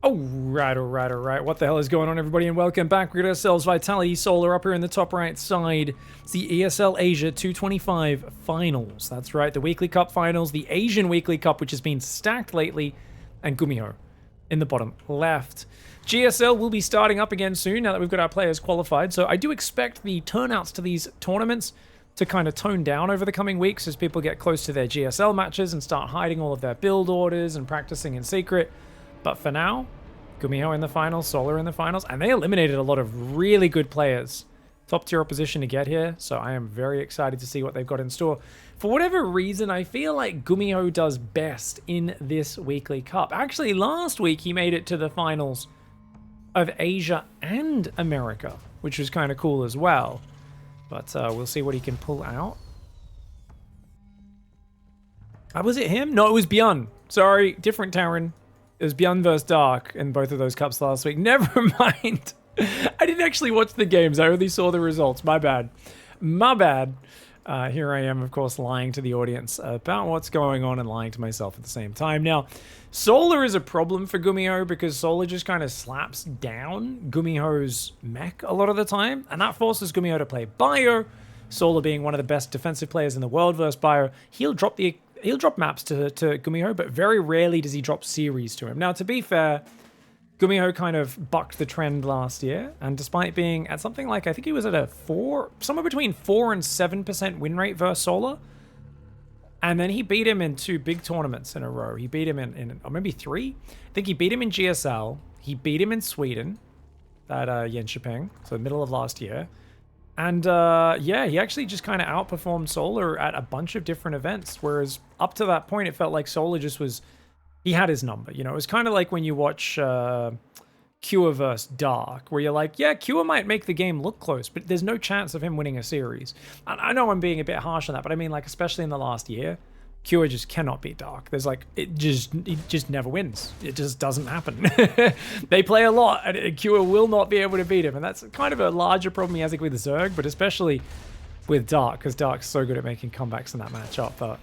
Alright. What the hell is going on, everybody? And welcome back. We got ourselves Vitality Solar up here in the top right side. It's the ESL Asia 225 Finals. That's right, the Weekly Cup Finals, the Asian Weekly Cup, which has been stacked lately, and GUMIHO in the bottom left. GSL will be starting up again soon now that we've got our players qualified. So I do expect the turnouts to these tournaments to kind of tone down over the coming weeks as people get close to their GSL matches and start hiding all of their build orders and practicing in secret. But for now, GUMIHO in the finals, Solar in the finals, and they eliminated a lot of really good players. Top tier opposition to get here, so I am very excited to see what they've got in store. For whatever reason, I feel like GUMIHO does best in this weekly cup. Actually, last week he made it to the finals of Asia and America, which was kind of cool as well. But we'll see what he can pull out. Was it him? No, it was Bjorn. Sorry, different Terran. It was Bjorn vs. Dark in both of those cups last week. Never mind. I didn't actually watch the games. I only saw the results. My bad. My bad. Here I am, of course, lying to the audience about what's going on and lying to myself at the same time. Now, Solar is a problem for GUMIHO because Solar just kind of slaps down GUMIHO's mech a lot of the time, and that forces GUMIHO to play Bio. Solar being one of the best defensive players in the world versus Bio, he'll drop maps to GUMIHO, but very rarely does he drop series to him. Now, to be fair, GUMIHO kind of bucked the trend last year, and despite being at something like, I think he was at a somewhere between 4 and 7% win rate versus Solar, and then he beat him in 2 big tournaments in a row. He beat him in or maybe 3? I think he beat him in GSL, he beat him in Sweden, at Jönköping, so middle of last year, and yeah, he actually just kind of outperformed Solar at a bunch of different events, whereas up to that point, it felt like Solar just was... He had his number, you know. It was kind of like when you watch Cure vs. Dark, where you're like, yeah, Cure might make the game look close, but there's no chance of him winning a series. And I know I'm being a bit harsh on that, but I mean, like, especially in the last year, Cure just cannot beat Dark. There's like, he just never wins. It just doesn't happen. They play a lot, and Cure will not be able to beat him, and that's kind of a larger problem he has with Zerg, but especially with Dark, because Dark's so good at making comebacks in that matchup. But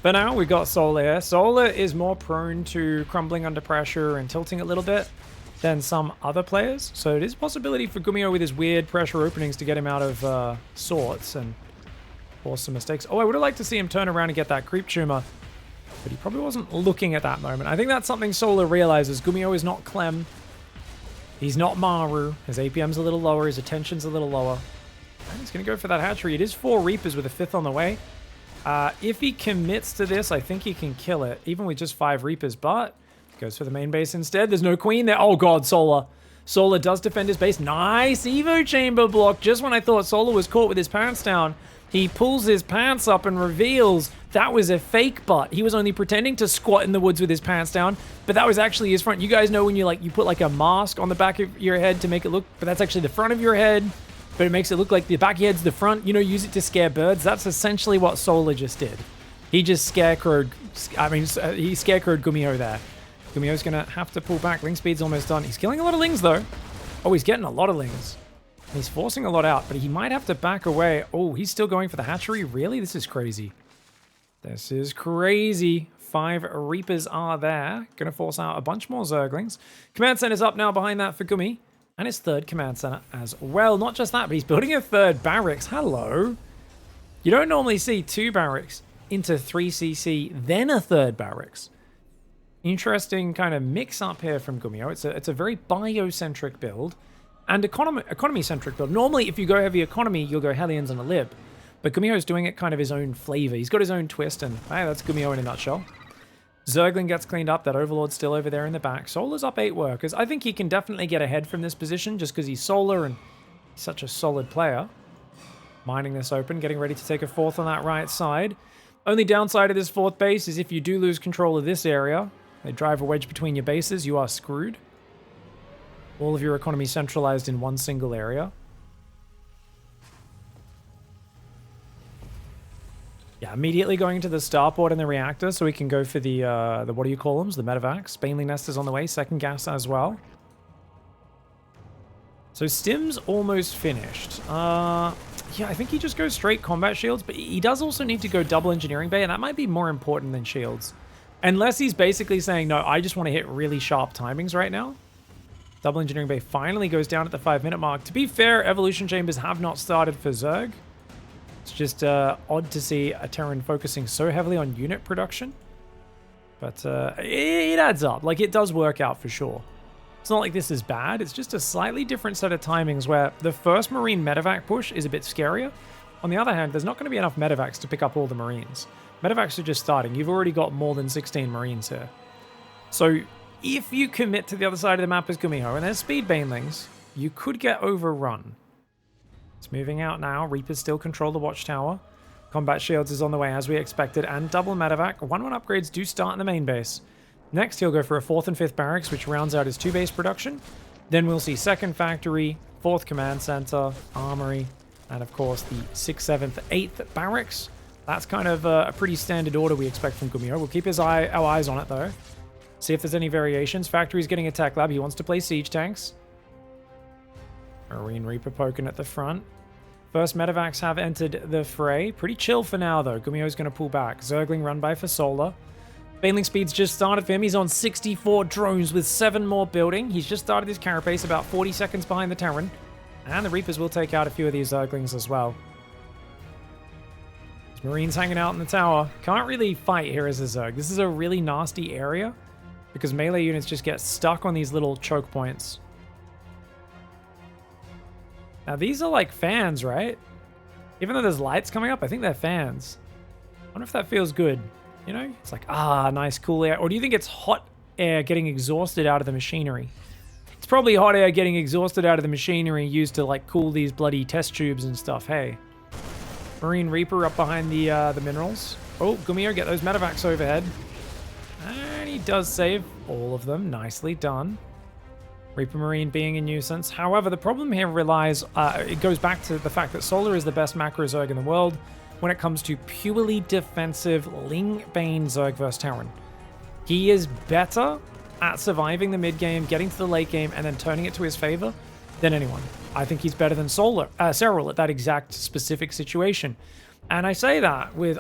for now, we've got Solar here. Solar is more prone to crumbling under pressure and tilting a little bit than some other players. So it is a possibility for GUMIHO with his weird pressure openings to get him out of sorts and force some mistakes. Oh, I would have liked to see him turn around and get that creep tumor, but he probably wasn't looking at that moment. I think that's something Solar realizes. GUMIHO is not Clem. He's not Maru. His APM's a little lower. His attention's a little lower. And he's going to go for that hatchery. It is 4 Reapers with a 5th on the way. If he commits to this, I think he can kill it, even with just 5 Reapers, but goes for the main base instead. There's no Queen there. Oh god, Solar. Solar does defend his base. Nice Evo Chamber block. Just when I thought Solar was caught with his pants down, he pulls his pants up and reveals that was a fake butt. He was only pretending to squat in the woods with his pants down, but that was actually his front. You guys know when you put like a mask on the back of your head to make it look, but that's actually the front of your head. But it makes it look like the back of your head's the front. You know, use it to scare birds. That's essentially what Solar just did. He just scarecrowed... he scarecrowed GUMIHO there. GUMIHO's going to have to pull back. Ling speed's almost done. He's killing a lot of Lings, though. Oh, he's getting a lot of Lings. He's forcing a lot out, but he might have to back away. Oh, he's still going for the hatchery? Really? This is crazy. This is crazy. 5 Reapers are there. Going to force out a bunch more Zerglings. Command Center's up now behind that for Gumi. And his 3rd command center as well. Not just that, but he's building a 3rd barracks. Hello. You don't normally see 2 barracks into 3cc, then a 3rd barracks. Interesting kind of mix up here from GUMIHO. It's a very bio-centric build and economy-centric build. Normally, if you go heavy economy, you'll go Hellions and a Lib. But GUMIHO's doing it kind of his own flavor. He's got his own twist, and hey, that's GUMIHO in a nutshell. Zergling gets cleaned up. That Overlord's still over there in the back. Solar's up 8 workers. I think he can definitely get ahead from this position just because he's Solar and he's such a solid player. Mining this open, getting ready to take a 4th on that right side. Only downside of this 4th base is if you do lose control of this area, they drive a wedge between your bases, you are screwed. All of your economy centralized in one single area. Yeah, immediately going to the starport and the reactor so we can go for the what do you call them? The medevacs. Baneling Nest is on the way. 2nd gas as well. So Stim's almost finished. Yeah, I think he just goes straight combat shields, but he does also need to go double engineering bay, and that might be more important than shields. Unless he's basically saying, no, I just want to hit really sharp timings right now. Double Engineering Bay finally goes down at the 5-minute mark. To be fair, Evolution Chambers have not started for Zerg. It's just odd to see a Terran focusing so heavily on unit production. But it adds up. Like, it does work out for sure. It's not like this is bad. It's just a slightly different set of timings where the first Marine medevac push is a bit scarier. On the other hand, there's not going to be enough medevacs to pick up all the Marines. Medevacs are just starting. You've already got more than 16 Marines here. So if you commit to the other side of the map as GUMIHO and there's speed banelings, you could get overrun. It's moving out now. Reapers still control the watchtower. Combat shields is on the way as we expected, and double medevac. 1-1 upgrades do start in the main base. Next, he'll go for a 4th and 5th barracks, which rounds out his 2-base production. Then we'll see 2nd factory, 4th command center, armory, and of course the 6th, 7th, 8th barracks. That's kind of a pretty standard order we expect from GUMIHO. We'll keep our eyes on it though. See if there's any variations. Factory's getting a tech lab. He wants to play siege tanks. Marine Reaper poking at the front. First medevacs have entered the fray. Pretty chill for now though. GUMIHO's going to pull back. Zergling run by for Solar. Baneling speeds just started for him. He's on 64 drones with 7 more building. He's just started his carapace about 40 seconds behind the Terran. And the Reapers will take out a few of these Zerglings as well. There's Marines hanging out in the tower. Can't really fight here as a Zerg. This is a really nasty area because melee units just get stuck on these little choke points. Now these are like fans, right? Even though there's lights coming up, I think they're fans. I wonder if that feels good. You know, it's like, nice cool air. Or do you think it's hot air getting exhausted out of the machinery? It's probably hot air getting exhausted out of the machinery used to like cool these bloody test tubes and stuff. Hey, Marine Reaper up behind the minerals. Oh, GUMIHO, get those medevacs overhead. And he does save all of them. Nicely done. Reaper Marine being a nuisance. However, the problem here relies, it goes back to the fact that Solar is the best macro Zerg in the world when it comes to purely defensive Ling Bane Zerg versus Terran. He is better at surviving the mid game, getting to the late game, and then turning it to his favor than anyone. I think he's better than Serral at that exact specific situation. And I say that with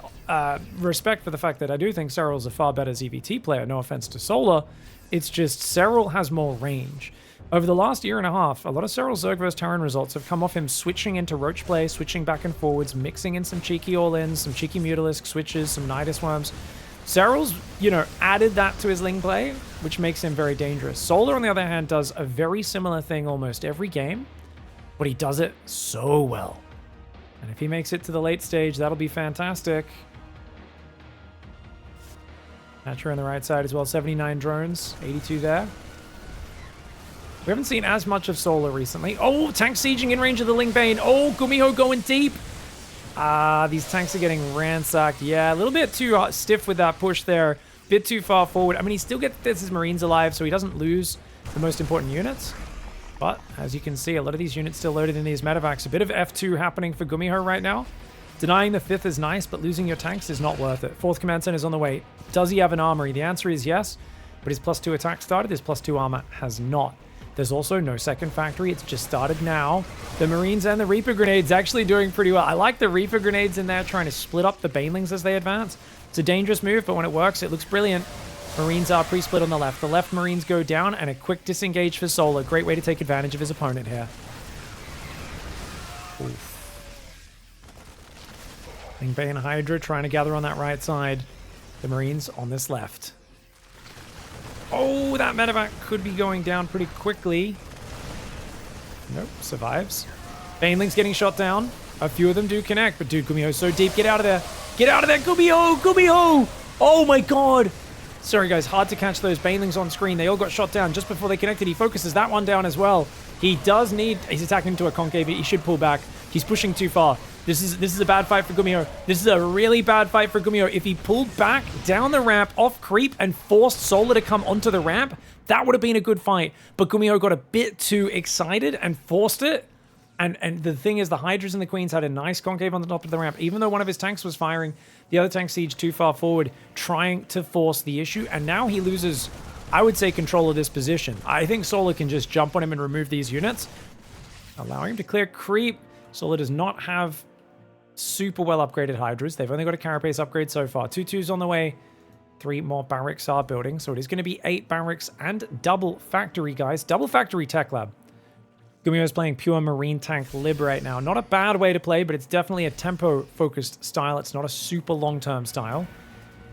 respect for the fact that I do think Serral's a far better ZVT player, no offense to Solar. It's just Serral has more range. Over the last year and a half, a lot of Serral Zerg vs Terran results have come off him switching into Roach play, switching back and forwards, mixing in some cheeky all-ins, some cheeky Mutalisk switches, some Nidus Worms. Serral's, added that to his Ling play, which makes him very dangerous. Solar, on the other hand, does a very similar thing almost every game, but he does it so well. And if he makes it to the late stage, that'll be fantastic. Natcher on the right side as well, 79 drones, 82 there. We haven't seen as much of Solar recently. Oh, tank sieging in range of the Ling Bane. Oh, GUMIHO going deep. These tanks are getting ransacked. Yeah, a little bit too stiff with that push there. Bit too far forward. I mean, he still gets his Marines alive, so he doesn't lose the most important units. But, as you can see, a lot of these units still loaded in these medevacs. A bit of F2 happening for GUMIHO right now. Denying the 5th is nice, but losing your tanks is not worth it. 4th Command Center is on the way. Does he have an armory? The answer is yes, but his +2 attack started. His +2 armor has not. There's also no 2nd factory. It's just started now. The Marines and the Reaper Grenades actually doing pretty well. I like the Reaper Grenades in there trying to split up the Banelings as they advance. It's a dangerous move, but when it works, it looks brilliant. Marines are pre-split on the left. The left Marines go down, and a quick disengage for Solar. Great way to take advantage of his opponent here. Oof. Ling Bane Hydra trying to gather on that right side. The Marines on this left. Oh, that medevac could be going down pretty quickly. Nope, survives. Baneling's getting shot down. A few of them do connect, but dude, GUMIHO's so deep. Get out of there. Get out of there, GUMIHO! GUMIHO! Oh my god! Sorry guys, hard to catch those Banelings on screen. They all got shot down just before they connected. He focuses that one down as well. He does need... He's attacking into a concave. He should pull back. He's pushing too far. This is a bad fight for GUMIHO. This is a really bad fight for GUMIHO. If he pulled back down the ramp off creep and forced Solar to come onto the ramp, that would have been a good fight. But GUMIHO got a bit too excited and forced it. And the thing is, the Hydras and the Queens had a nice concave on the top of the ramp. Even though one of his tanks was firing, the other tank sieged too far forward, trying to force the issue. And now he loses, I would say, control of this position. I think Solar can just jump on him and remove these units, allowing him to clear creep. Solar does not have super well upgraded Hydras. They've only got a carapace upgrade so far. 2-2's on the way. 3 more barracks are building, so it is going to be 8 barracks and double factory, guys. Double factory tech lab. GUMIHO is playing pure marine tank lib right now. Not a bad way to play, but it's definitely a tempo-focused style. It's not a super long-term style.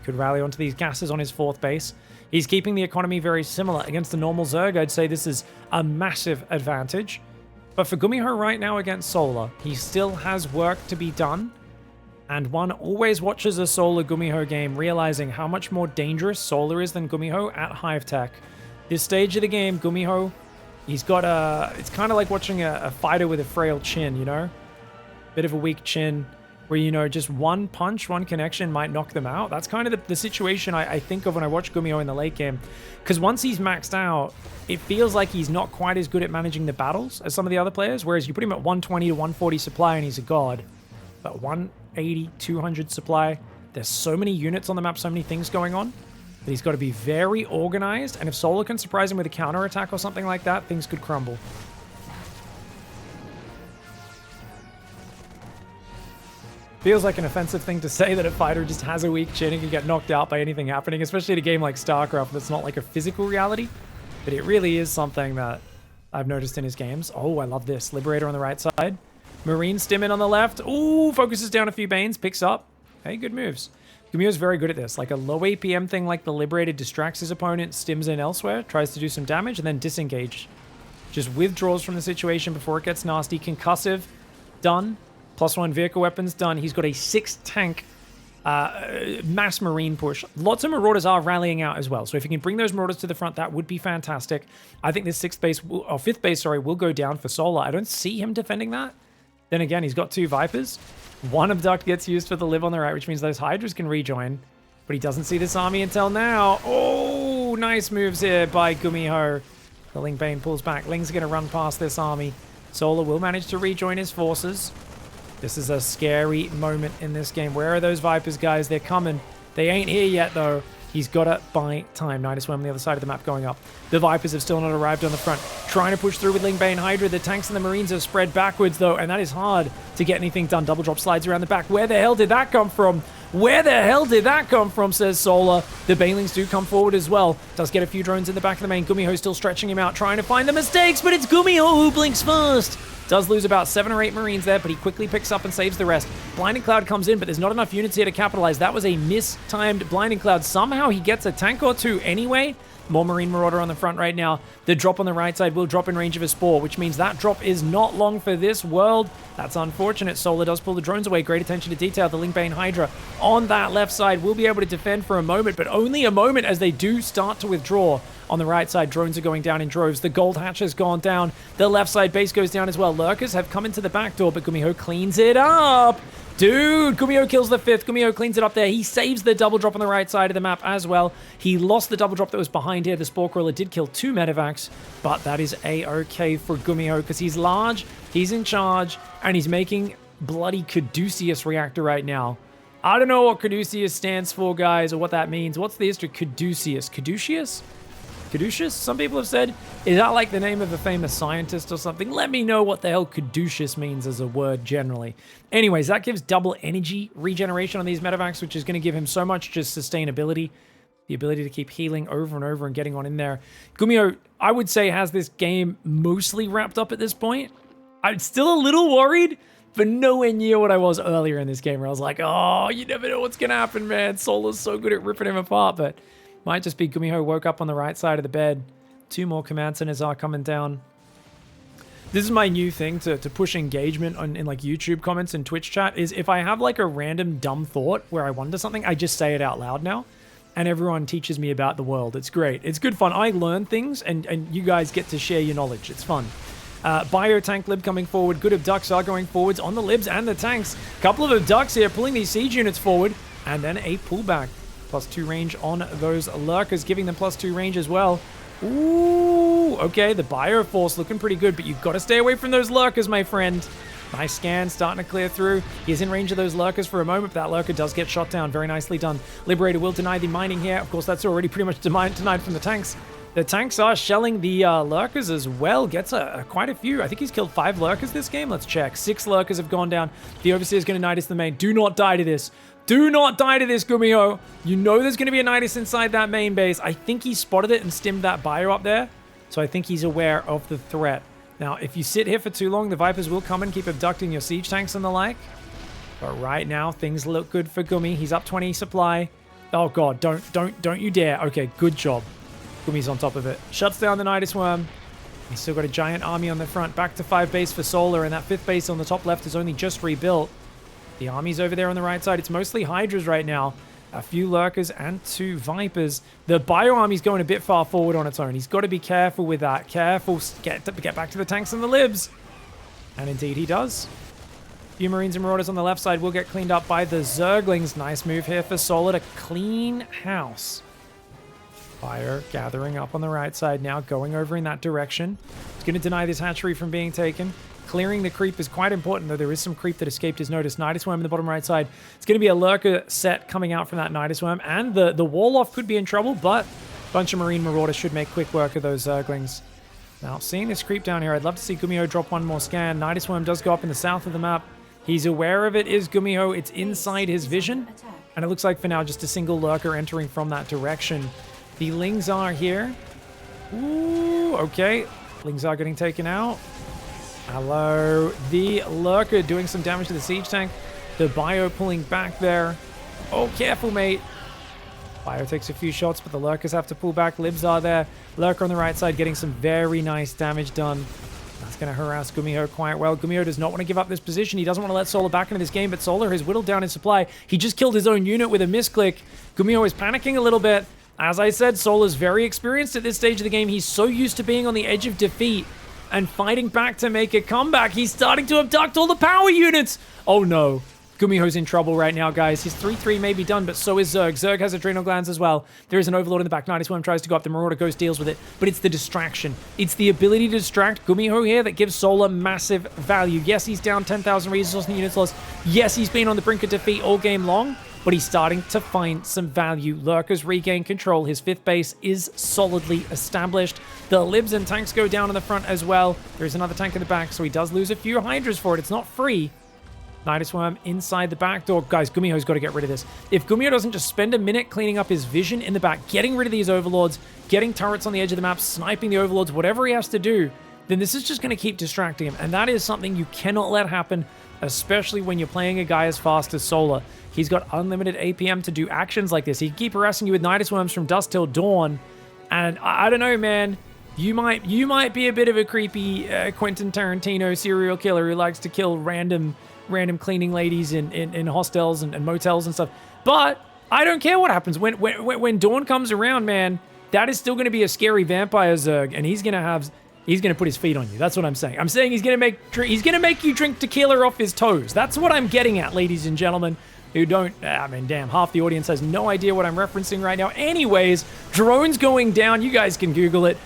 Could rally onto these gases on his 4th base. He's keeping the economy very similar. Against the normal Zerg, I'd say this is a massive advantage. But for GUMIHO right now against Solar, he still has work to be done. And one always watches a Solar GUMIHO game, realizing how much more dangerous Solar is than GUMIHO at Hive Tech. This stage of the game, GUMIHO, he's got a... It's kind of like watching a fighter with a frail chin, you know? Bit of a weak chin, where, you know, just one punch, one connection might knock them out. That's kind of the situation I think of when I watch GUMIHO in the late game. Because once he's maxed out, it feels like he's not quite as good at managing the battles as some of the other players, whereas you put him at 120 to 140 supply and he's a god. But 180, 200 supply, there's so many units on the map, so many things going on, that he's got to be very organized, and if Solar can surprise him with a counterattack or something like that, things could crumble. Feels like an offensive thing to say that a fighter just has a weak chin and can get knocked out by anything happening, especially in a game like StarCraft that's not like a physical reality. But it really is something that I've noticed in his games. Oh, I love this. Liberator on the right side. Marine stim in on the left. Ooh, focuses down a few Banes. Picks up. Hey, good moves. GUMIHO's very good at this. Like a low APM thing like the Liberator distracts his opponent, stims in elsewhere, tries to do some damage, and then disengage. Just withdraws from the situation before it gets nasty. Concussive, done. +1 vehicle weapons, done. He's got a 6 tank mass marine push. Lots of Marauders are rallying out as well. So if you can bring those Marauders to the front, that would be fantastic. I think this 5th base, will go down for Solar. I don't see him defending that. Then again, he's got 2 Vipers. 1 Abduct gets used for the live on the right, which means those Hydras can rejoin. But he doesn't see this army until now. Oh, nice moves here by GUMIHO. The Ling Bane pulls back. Ling's going to run past this army. Solar will manage to rejoin his forces. This is a scary moment in this game. Where are those Vipers, guys? They're coming. They ain't here yet, though. He's got to buy time. Nidus on the other side of the map going up. The Vipers have still not arrived on the front. Trying to push through with Ling Bane Hydra. The tanks and the Marines have spread backwards, though, and that is hard to get anything done. Double drop slides around the back. Where the hell did that come from? Where the hell did that come from, says Solar. The Banelings do come forward as well. Does get a few drones in the back of the main. GUMIHO still stretching him out, trying to find the mistakes, but it's GUMIHO who blinks first. Does lose about 7 or 8 Marines there, but he quickly picks up and saves the rest. Blinding Cloud comes in, but there's not enough units here to capitalize. That was a mistimed Blinding Cloud. Somehow he gets a tank or 2 anyway. More Marine Marauder on the front right now. The drop on the right side will drop in range of a Spore, which means that drop is not long for this world. That's unfortunate. Solar does pull the drones away. Great attention to detail. The Ling Bane Hydra on that left side will be able to defend for a moment, but only a moment as they do start to withdraw. On the right side, drones are going down in droves. The Gold Hatch has gone down. The left side base goes down as well. Lurkers have come into the back door, but GUMIHO cleans it up. Dude, GUMIHO kills the 5th. GUMIHO cleans it up there. He saves the double drop on the right side of the map as well. He lost the double drop that was behind here. The Spore Crawler did kill 2 medevacs, but that is A-okay for GUMIHO because he's large, he's in charge, and he's making bloody Caduceus reactor right now. I don't know what Caduceus stands for, guys, or what that means. What's the history? Caduceus? Caduceus? Caduceus, some people have said. Is that like the name of a famous scientist or something? Let me know what the hell Caduceus means as a word generally. Anyways, that gives double energy regeneration on these medevacs, which is going to give him so much just sustainability. The ability to keep healing over and over and getting on in there. GUMIHO, I would say, has this game mostly wrapped up at this point. I'm still a little worried, but nowhere near what I was earlier in this game where I was like, oh, you never know what's going to happen, man. Solar's so good at ripping him apart, but might just be GUMIHO woke up on the right side of the bed. 2 more command centers are coming down. This is my new thing to push engagement in like YouTube comments and Twitch chat, is if I have like a random dumb thought where I wonder something, I just say it out loud now. And everyone teaches me about the world. It's great. It's good fun. I learn things and you guys get to share your knowledge. It's fun. Bio tank lib coming forward. Good abducts are going forwards on the libs and the tanks. Couple of abducts here pulling these siege units forward. And then a pullback. +2 range on those lurkers, giving them +2 range as well. Ooh, okay, the Bioforce looking pretty good, but you've got to stay away from those lurkers, my friend. Nice scan, starting to clear through. He's in range of those lurkers for a moment, but that lurker does get shot down. Very nicely done. Liberator will deny the mining here. Of course, that's already pretty much denied from the tanks. The tanks are shelling the lurkers as well. Gets quite a few. I think he's killed 5 lurkers this game. Let's check. 6 lurkers have gone down. The Overseer is going to Nidus the main. Do not die to this. Do not die to this, GUMIHO. You know there's going to be a Nidus inside that main base. I think he spotted it and stimmed that bio up there. So I think he's aware of the threat. Now, if you sit here for too long, the Vipers will come and keep abducting your siege tanks and the like. But right now, things look good for Gummy. He's up 20 supply. Oh, God. Don't you dare. Okay, good job. Gummy's on top of it. Shuts down the Nidus Worm. He's still got a giant army on the front. Back to 5 base for Solar, and that 5th base on the top left is only just rebuilt. The army's over there on the right side. It's mostly Hydras right now. A few Lurkers and 2 Vipers. The Bio army's going a bit far forward on its own. He's got to be careful with that. Careful. Get back to the tanks and the libs. And indeed he does. A few Marines and Marauders on the left side will get cleaned up by the Zerglings. Nice move here for Solar to clean house. Fire gathering up on the right side now, going over in that direction. It's going to deny this hatchery from being taken. Clearing the creep is quite important, though there is some creep that escaped his notice. Nidus Worm in the bottom right side. It's going to be a Lurker set coming out from that Nidus Worm, and the Warlock could be in trouble, but a bunch of Marine Marauders should make quick work of those Zerglings. Now, seeing this creep down here, I'd love to see GUMIHO drop one more scan. Nidus Worm does go up in the south of the map. He's aware of it, is GUMIHO. It's inside his vision, and it looks like for now just a single Lurker entering from that direction. The Lings are here. Ooh, okay. Lings are getting taken out. Hello. The Lurker doing some damage to the siege tank. The Bio pulling back there. Oh, careful, mate. Bio takes a few shots, but the Lurkers have to pull back. Libs are there. Lurker on the right side getting some very nice damage done. That's going to harass GUMIHO quite well. GUMIHO does not want to give up this position. He doesn't want to let Solar back into this game, but Solar has whittled down his supply. He just killed his own unit with a misclick. GUMIHO is panicking a little bit. As I said, Solar's very experienced at this stage of the game. He's so used to being on the edge of defeat and fighting back to make a comeback. He's starting to abduct all the power units. Oh no. GUMIHO's in trouble right now, guys. His 3-3 may be done, but so is Zerg. Zerg has adrenal glands as well. There is an Overlord in the back. Nidus Worm tries to go up. The Marauder Ghost deals with it, but it's the distraction. It's the ability to distract GUMIHO here that gives Solar massive value. Yes, he's down 10,000 resources and units lost. Yes, he's been on the brink of defeat all game long, but he's starting to find some value. Lurkers regain control. His 5th base is solidly established. The Libs and tanks go down in the front as well. There's another tank in the back, so he does lose a few Hydras for it. It's not free. Nidus Worm inside the back door. Guys, GUMIHO's got to get rid of this. If GUMIHO doesn't just spend a minute cleaning up his vision in the back, getting rid of these Overlords, getting turrets on the edge of the map, sniping the Overlords, whatever he has to do, then this is just going to keep distracting him. And that is something you cannot let happen, especially when you're playing a guy as fast as Solar. He's got unlimited APM to do actions like this. He can keep harassing you with Nidus Worms from dusk till dawn. And I don't know, man. You might be a bit of a creepy Quentin Tarantino serial killer who likes to kill random cleaning ladies in hostels and motels and stuff. But I don't care what happens. When dawn comes around, man, that is still going to be a scary vampire Zerg, and he's going to put his feet on you. That's what I'm saying. I'm saying he's going to make you drink tequila off his toes. That's what I'm getting at, ladies and gentlemen. Who don't, I mean, damn, half the audience has no idea what I'm referencing right now. Anyways, drones going down. You guys can Google it.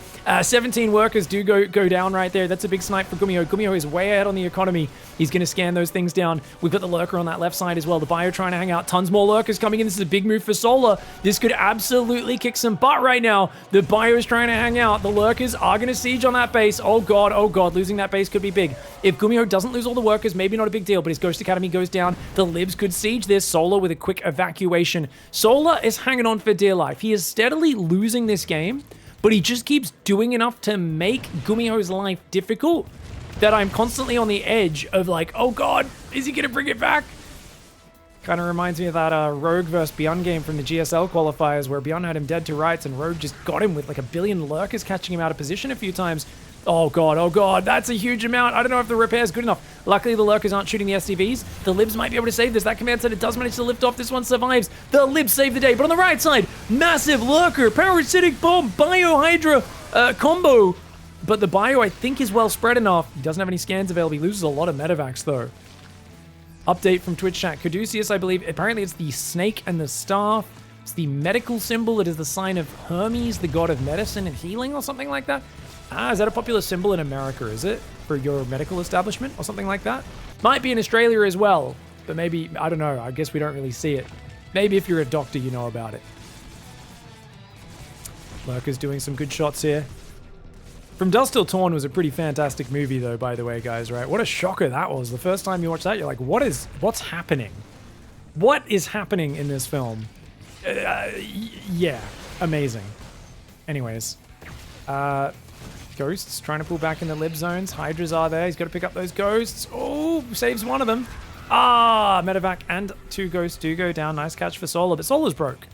17 workers do go down right there. That's a big snipe for GUMIHO. GUMIHO is way ahead on the economy. He's going to scan those things down. We've got the Lurker on that left side as well. The Bio trying to hang out. Tons more Lurkers coming in. This is a big move for Solar. This could absolutely kick some butt right now. The Bio is trying to hang out. The Lurkers are going to siege on that base. Oh god, oh god. Losing that base could be big. If GUMIHO doesn't lose all the workers, maybe not a big deal, but his Ghost Academy goes down. The Libs could siege this. Solar with a quick evacuation. Solar is hanging on for dear life. He is steadily losing this game, but he just keeps doing enough to make GUMIHO's life difficult that I'm constantly on the edge of like, oh god, is he going to bring it back? Kind of reminds me of that Rogue vs. Beyond game from the GSL qualifiers where Beyond had him dead to rights and Rogue just got him with like a billion Lurkers catching him out of position a few times. Oh god, that's a huge amount. I don't know if the repair is good enough. Luckily, the Lurkers aren't shooting the SCVs. The Libs might be able to save this. That command center does manage to lift off. This one survives. The Libs save the day. But on the right side, massive Lurker, parasitic bomb, Bio-Hydra combo. But the Bio, I think, is well spread enough. He doesn't have any scans available. He loses a lot of medevacs, though. Update from Twitch chat. Caduceus, I believe, apparently it's the snake and the staff. It's the medical symbol. It is the sign of Hermes, the god of medicine and healing or something like that. Is that a popular symbol in America, is it? For your medical establishment or something like that? Might be in Australia as well, but maybe, I don't know. I guess we don't really see it. Maybe if you're a doctor, you know about it. Lurker's doing some good shots here. From Dusk Till Dawn was a pretty fantastic movie, though, by the way, guys, right? What a shocker that was. The first time you watch that, you're like, what's happening? What is happening in this film? Yeah, amazing. Anyways, Ghosts trying to pull back in the lib zones. Hydras are there. He's got to pick up those ghosts. Oh, saves one of them. Ah, medevac and 2 ghosts do go down. Nice catch for Solar, but Solar's broke.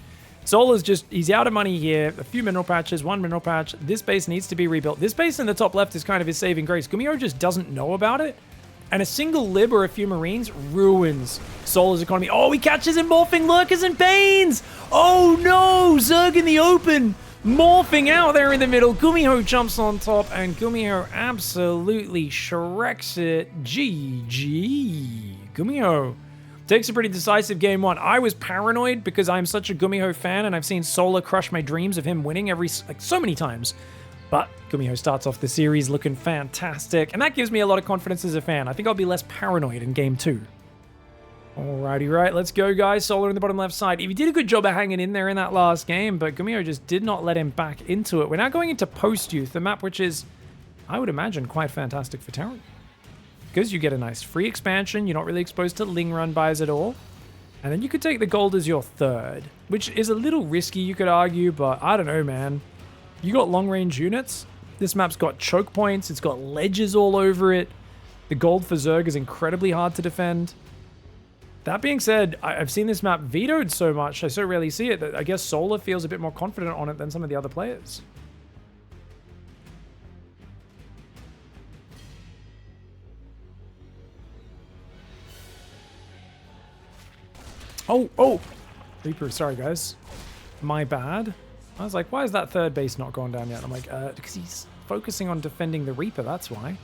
Solar's just, he's out of money here. A few mineral patches, 1 mineral patch. This base needs to be rebuilt. This base in the top left is kind of his saving grace. GUMIHO just doesn't know about it. And a single lib or a few marines ruins Solar's economy. Oh, he catches him morphing Lurkers and Banes. Oh no, Zerg in the open. Morphing out there in the middle. GUMIHO jumps on top and GUMIHO absolutely shreks it. GG. GUMIHO takes a pretty decisive game 1. I was paranoid because I'm such a GUMIHO fan and I've seen Solar crush my dreams of him winning so many times. But GUMIHO starts off the series looking fantastic, and that gives me a lot of confidence as a fan. I think I'll be less paranoid in game 2. Alrighty, right, let's go, guys. Solar in the bottom left side. He did a good job of hanging in there in that last game, but GUMIHO just did not let him back into it. We're now going into Post-Youth, the map which is, I would imagine, quite fantastic for Terran. Because you get a nice free expansion, you're not really exposed to Ling Run buys at all. And then you could take the gold as your third, which is a little risky, you could argue, but I don't know, man. You got long-range units. This map's got choke points. It's got ledges all over it. The gold for Zerg is incredibly hard to defend. That being said, I've seen this map vetoed so much, I so rarely see it, that I guess Solar feels a bit more confident on it than some of the other players. Oh! Reaper, sorry guys. My bad. I was like, why is that third base not gone down yet? I'm like, because he's focusing on defending the Reaper, that's why.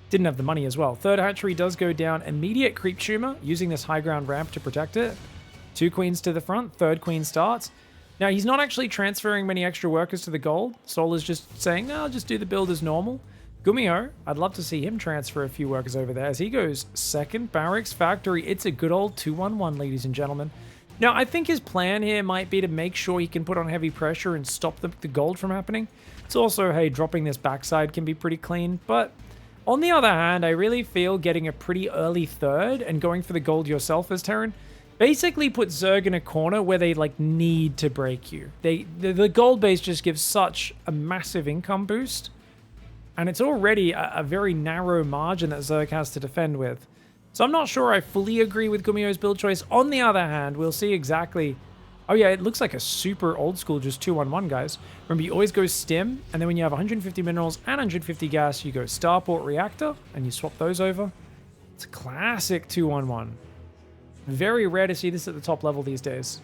Didn't have the money as well. Third hatchery does go down. Immediate creep tumor, using this high ground ramp to protect it. 2 queens to the front, third queen starts. Now, he's not actually transferring many extra workers to the gold. Solar's just saying, no, I'll just do the build as normal. GUMIHO, I'd love to see him transfer a few workers over there as he goes second barracks factory. It's a good old 2-1-1, ladies and gentlemen. Now, I think his plan here might be to make sure he can put on heavy pressure and stop the gold from happening. It's also, hey, dropping this backside can be pretty clean. But on the other hand, I really feel getting a pretty early third and going for the gold yourself as Terran basically puts Zerg in a corner where they, like, need to break you. The gold base just gives such a massive income boost. And it's already a very narrow margin that Zerg has to defend with. So I'm not sure I fully agree with GUMIHO's build choice. On the other hand, we'll see exactly... Oh yeah, it looks like a super old school just 2-1-1, guys. Remember, you always go stim, and then when you have 150 minerals and 150 gas, you go starport reactor, and you swap those over. It's a classic 2-1-1. Very rare to see this at the top level these days.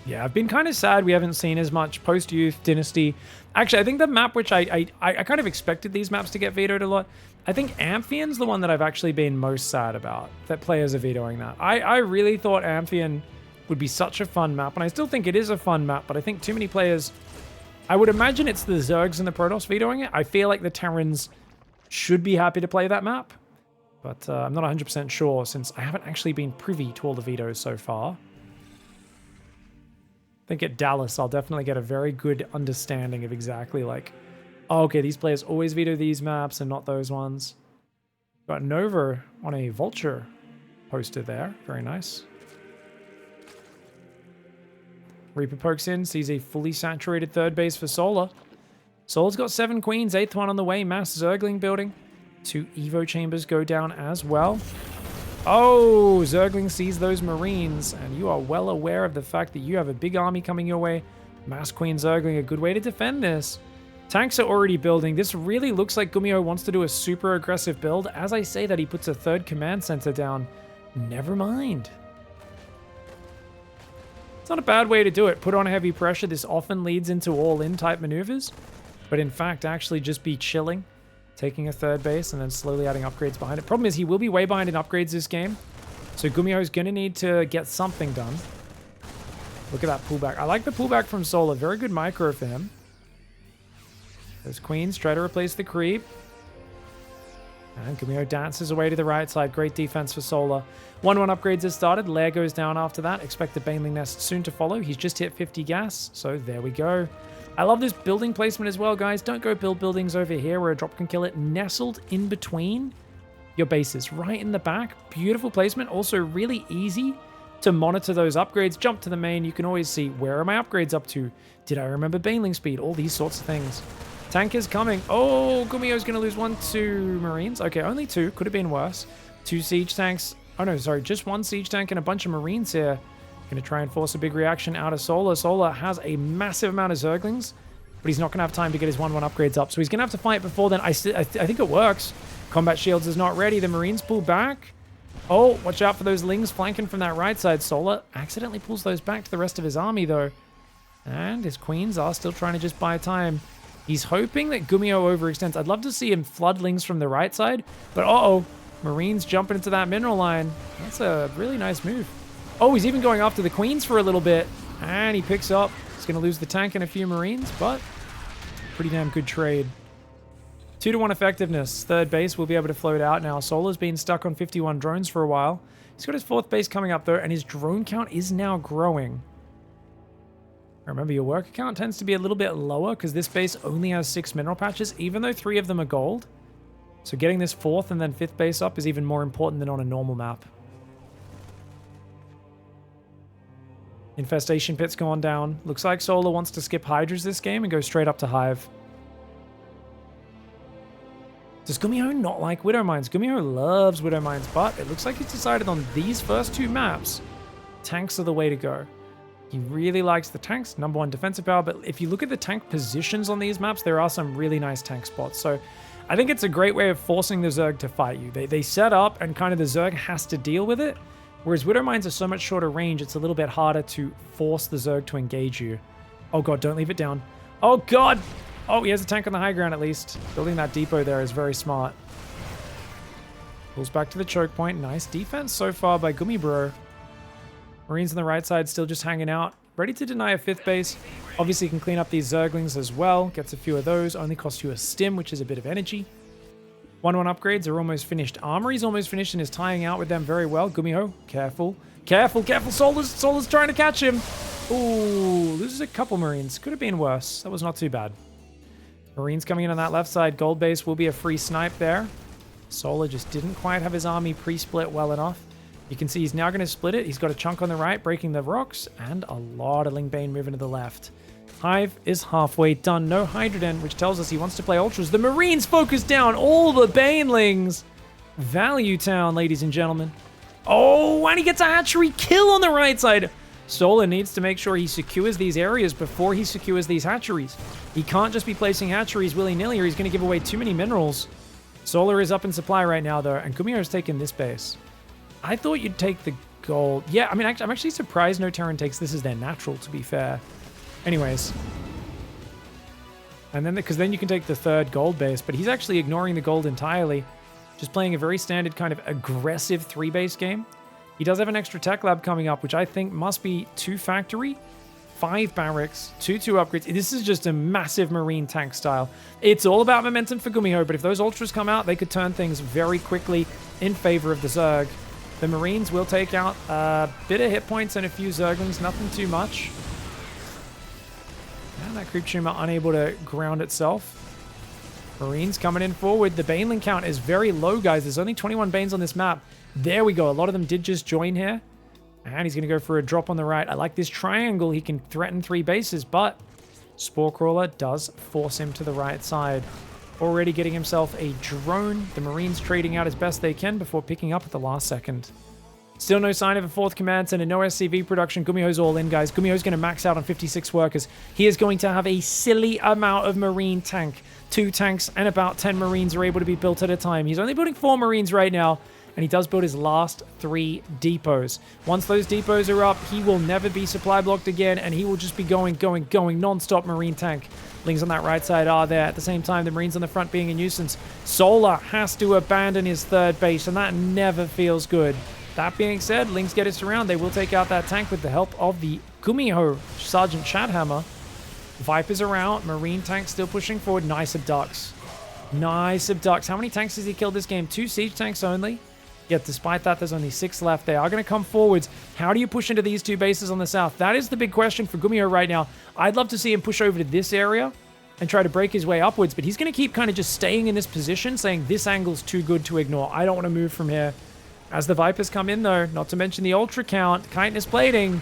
Yeah, I've been kind of sad we haven't seen as much Post-Youth, Dynasty. Actually, I think the map which I kind of expected these maps to get vetoed a lot. I think Amphion's the one that I've actually been most sad about, that players are vetoing that. I really thought Amphion would be such a fun map, and I still think it is a fun map, but I think too many players... I would imagine it's the Zergs and the Protoss vetoing it. I feel like the Terrans should be happy to play that map, but I'm not 100% sure since I haven't actually been privy to all the vetoes so far. I think at Dallas, I'll definitely get a very good understanding of exactly like, oh, okay, these players always veto these maps and not those ones. Got Nova on a Vulture posted there. Very nice. Reaper pokes in, sees a fully saturated third base for Solar. Solar's got 7 queens, 8th one on the way. Mass Zergling building. 2 Evo chambers go down as well. Oh, Zergling sees those Marines, and you are well aware of the fact that you have a big army coming your way. Mass Queen Zergling, a good way to defend this. Tanks are already building. This really looks like GUMIHO wants to do a super aggressive build. As I say that, he puts a 3rd command center down. Never mind. It's not a bad way to do it. Put on heavy pressure. This often leads into all-in type maneuvers, but in fact, actually just be chilling. Taking a 3rd base and then slowly adding upgrades behind it. Problem is he will be way behind in upgrades this game. So GUMIHO is going to need to get something done. Look at that pullback. I like the pullback from Solar. Very good micro for him. Those queens try to replace the creep. And GUMIHO dances away to the right side. Great defense for Solar. 1-1 upgrades has started. Lair goes down after that. Expect the Baneling Nest soon to follow. He's just hit 50 gas. So there we go. I love this building placement as well, guys. Don't go build buildings over here where a drop can kill it. Nestled in between your bases, right in the back. Beautiful placement. Also really easy to monitor those upgrades. Jump to the main. You can always see, where are my upgrades up to? Did I remember baneling speed? All these sorts of things. Tank is coming. Oh, GUMIHO's going to lose 1, 2 Marines. Okay, only 2. Could have been worse. 2 siege tanks. Oh, no, sorry. Just 1 siege tank and a bunch of Marines here. Going to try and force a big reaction out of Solar. Solar has a massive amount of Zerglings, but he's not going to have time to get his 1-1 upgrades up. So he's going to have to fight before then. I think it works. Combat Shields is not ready. The Marines pull back. Oh, watch out for those Lings flanking from that right side. Solar accidentally pulls those back to the rest of his army, though. And his Queens are still trying to just buy time. He's hoping that GUMIHO overextends. I'd love to see him flood Lings from the right side, but uh-oh. Marines jumping into that mineral line. That's a really nice move. Oh, he's even going after the Queens for a little bit. And he picks up. He's going to lose the tank and a few Marines, but pretty damn good trade. 2-to-1 effectiveness. Third base will be able to float out now. Solar's been stuck on 51 drones for a while. He's got his 4th base coming up, though, and his drone count is now growing. Remember, your worker count tends to be a little bit lower because this base only has 6 mineral patches, even though 3 of them are gold. So getting this 4th and then 5th base up is even more important than on a normal map. Infestation pit's gone down. Looks like Solar wants to skip Hydras this game and go straight up to Hive. Does GUMIHO not like Widow Mines? GUMIHO loves Widow Mines, but it looks like he's decided on these first 2 maps, tanks are the way to go. He really likes the tanks, #1 defensive power, but if you look at the tank positions on these maps, there are some really nice tank spots. So I think it's a great way of forcing the Zerg to fight you. They set up and kind of the Zerg has to deal with it, whereas Widow Mines are so much shorter range, it's a little bit harder to force the Zerg to engage you. Oh god, don't leave it down. Oh god! Oh, he has a tank on the high ground at least. Building that depot there is very smart. Pulls back to the choke point. Nice defense so far by GUMIBro. Marines on the right side still just hanging out. Ready to deny a 5th base. Obviously you can clean up these Zerglings as well. Gets a few of those. Only costs you a stim, which is a bit of energy. 1-1 upgrades are almost finished. Armory's almost finished and is tying out with them very well. GUMIHO, careful. Careful, careful. Solar's trying to catch him. Ooh, loses a couple Marines. Could have been worse. That was not too bad. Marines coming in on that left side. Gold base will be a free snipe there. Solar just didn't quite have his army pre-split well enough. You can see he's now going to split it. He's got a chunk on the right, breaking the rocks, and a lot of Lingbane moving to the left. Hive is halfway done. No Hydroden, which tells us he wants to play Ultras. The Marines focus down all the Banelings. Value Town, ladies and gentlemen. Oh, and he gets a hatchery kill on the right side. Solar needs to make sure he secures these areas before he secures these hatcheries. He can't just be placing hatcheries willy-nilly or he's going to give away too many minerals. Solar is up in supply right now, though, and GUMIHO's taking this base. I thought you'd take the gold. Yeah, I mean, I'm actually surprised no Terran takes this as their natural, to be fair. Anyways. And then, because then you can take the 3rd gold base, but he's actually ignoring the gold entirely. Just playing a very standard kind of aggressive 3-base game. He does have an extra tech lab coming up, which I think must be 2 factory, 5 barracks, 2 upgrades. This is just a massive Marine tank style. It's all about momentum for GUMIHO, but if those Ultras come out, they could turn things very quickly in favor of the Zerg. The Marines will take out a bit of hit points and a few Zerglings, nothing too much. And that creep tumor unable to ground itself. Marines coming in forward. The Baneling count is very low, guys. There's only 21 Banes on this map. There we go. A lot of them did just join here. And he's going to go for a drop on the right. I like this triangle. He can threaten 3 bases, but Spore Crawler does force him to the right side. Already getting himself a drone. The Marines trading out as best they can before picking up at the last second. Still no sign of a 4th command center, no SCV production. GUMIHO's all in, guys. GUMIHO's going to max out on 56 workers. He is going to have a silly amount of Marine tank. 2 tanks and about 10 Marines are able to be built at a time. He's only building 4 Marines right now, and he does build his last 3 depots. Once those depots are up, he will never be supply blocked again, and he will just be going non-stop Marine tank. Lings on that right side are there. At the same time, the Marines on the front being a nuisance. Solar has to abandon his 3rd base, and that never feels good. That being said, Lings get us around. They will take out that tank with the help of the GUMIHO Sergeant Shadhammer. Vipers around. Marine tanks still pushing forward. Nice abducts. Nice abducts. How many tanks has he killed this game? 2 siege tanks only. Yet despite that, there's only 6 left. They are going to come forwards. How do you push into these 2 bases on the south? That is the big question for GUMIHO right now. I'd love to see him push over to this area and try to break his way upwards, but he's going to keep kind of just staying in this position, saying this angle's too good to ignore. I don't want to move from here. As the Vipers come in, though, not to mention the Ultra count, Chitinous Plating.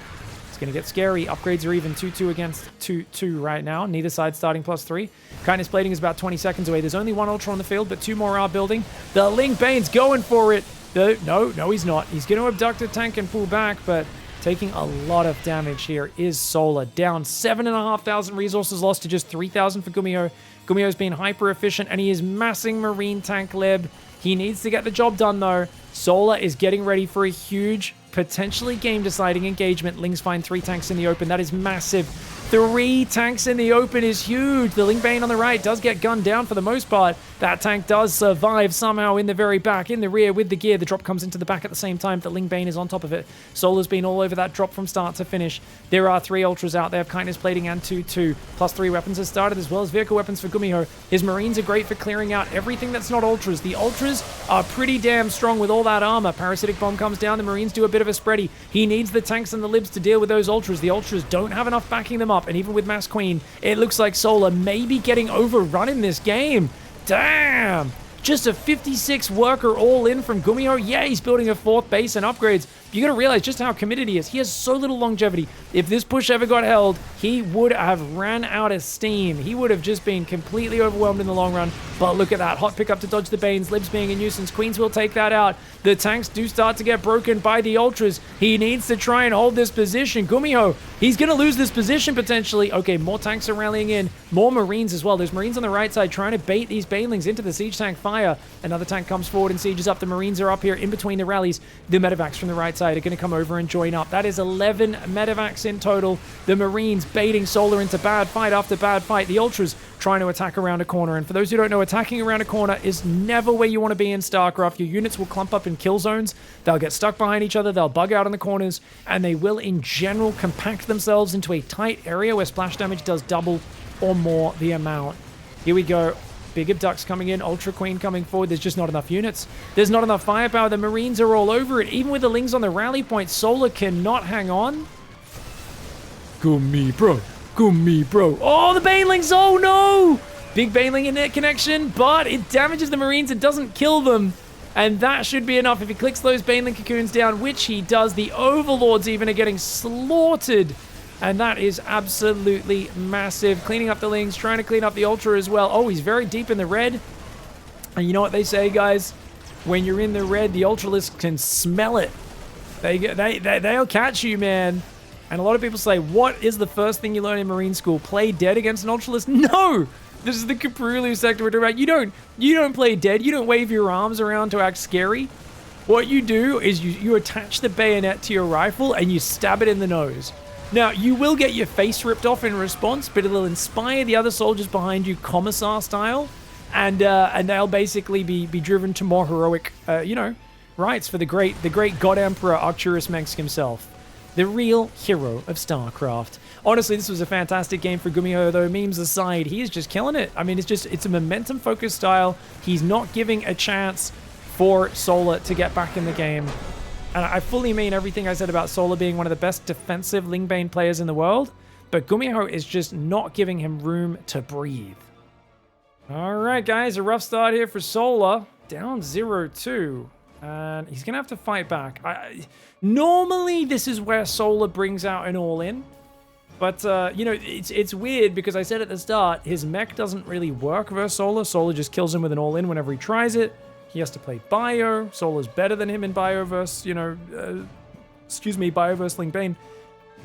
It's going to get scary. Upgrades are even 2-2 against 2-2 right now. Neither side starting +3. Chitinous Plating is about 20 seconds away. There's only 1 Ultra on the field, but 2 more are building. The Link Bane's going for it. No, he's not. He's going to abduct a tank and pull back, but taking a lot of damage here is Solar. Down 7,500 resources lost to just 3,000 for GUMIHO. GUMIHO's been hyper efficient, and he is massing Marine Tank Lib. He needs to get the job done, though. Solar is getting ready for a huge, potentially game-deciding engagement. Lings find 3 tanks in the open. That is massive. 3 tanks in the open is huge. The Link Bane on the right does get gunned down for the most part. That tank does survive somehow in the very back, in the rear with the gear. The drop comes into the back at the same time. The Link Bane is on top of it. Solar's been all over that drop from start to finish. There are 3 Ultras out there. Chitinous Plating and 2-2. +3 weapons has started, as well as vehicle weapons for GUMIHO. His Marines are great for clearing out everything that's not Ultras. The Ultras are pretty damn strong with all that armor. Parasitic Bomb comes down. The Marines do a bit of a spready. He needs the tanks and the libs to deal with those Ultras. The Ultras don't have enough backing them up. And even with Mass Queen, it looks like Solar may be getting overrun in this game. Damn! Just a 56 worker all in from GUMIHO. Yeah, he's building a 4th base and upgrades. You gotta realize just how committed he is. He has so little longevity. If this push ever got held, he would have ran out of steam. He would have just been completely overwhelmed in the long run. But look at that. Hot pickup to dodge the Banes. Libs being a nuisance. Queens will take that out. The tanks do start to get broken by the Ultras. He needs to try and hold this position. GUMIHO, he's gonna lose this position potentially. Okay, more tanks are rallying in. More Marines as well. There's Marines on the right side trying to bait these Banelings into the siege tank fire. Another tank comes forward and sieges up. The Marines are up here in between the rallies. The medevacs from the right side are going to come over and join up. That is 11 medevacs in total. The Marines baiting Solar into bad fight after bad fight. The Ultras trying to attack around a corner. And for those who don't know, attacking around a corner is never where you want to be in StarCraft. Your units will clump up in kill zones. They'll get stuck behind each other. They'll bug out in the corners. And they will, in general, compact themselves into a tight area where splash damage does double or more the amount. Here we go. Big abducts coming in, Ultra Queen coming forward. There's just not enough units. There's not enough firepower. The Marines are all over it. Even with the Lings on the rally point, Solar cannot hang on. GUMIHO. Oh, the Banelings. Oh, no. Big Baneling in net connection, but it damages the Marines. It doesn't kill them. And that should be enough if he clicks those Baneling cocoons down, which he does. The Overlords even are getting slaughtered. And that is absolutely massive. Cleaning up the Lings, trying to clean up the Ultra as well. Oh, he's very deep in the red. And you know what they say, guys? When you're in the red, the Ultralists can smell it. They'll catch you, man. And a lot of people say, what is the first thing you learn in Marine School? Play dead against an Ultralist? No! This is the Caprulu sector we're talking about. You don't play dead. You don't wave your arms around to act scary. What you do is you attach the bayonet to your rifle and you stab it in the nose. Now, you will get your face ripped off in response, but it'll inspire the other soldiers behind you Commissar style, and they'll basically be driven to more heroic, rights for the great God Emperor Arcturus Mensk himself. The real hero of StarCraft. Honestly, this was a fantastic game for GUMIHO, though. Memes aside, he is just killing it. I mean, it's a momentum-focused style. He's not giving a chance for Solar to get back in the game. And I fully mean everything I said about Solar being one of the best defensive Lingbane players in the world, but GUMIHO is just not giving him room to breathe. Alright guys, a rough start here for Solar. Down 0-2. And he's going to have to fight back. Normally, this is where Solar brings out an all-in. But, it's weird because I said at the start, his mech doesn't really work versus Solar. Solar just kills him with an all-in whenever he tries it. He has to play Bio. Solar's better than him in Bio versus, Bio versus Lingbane.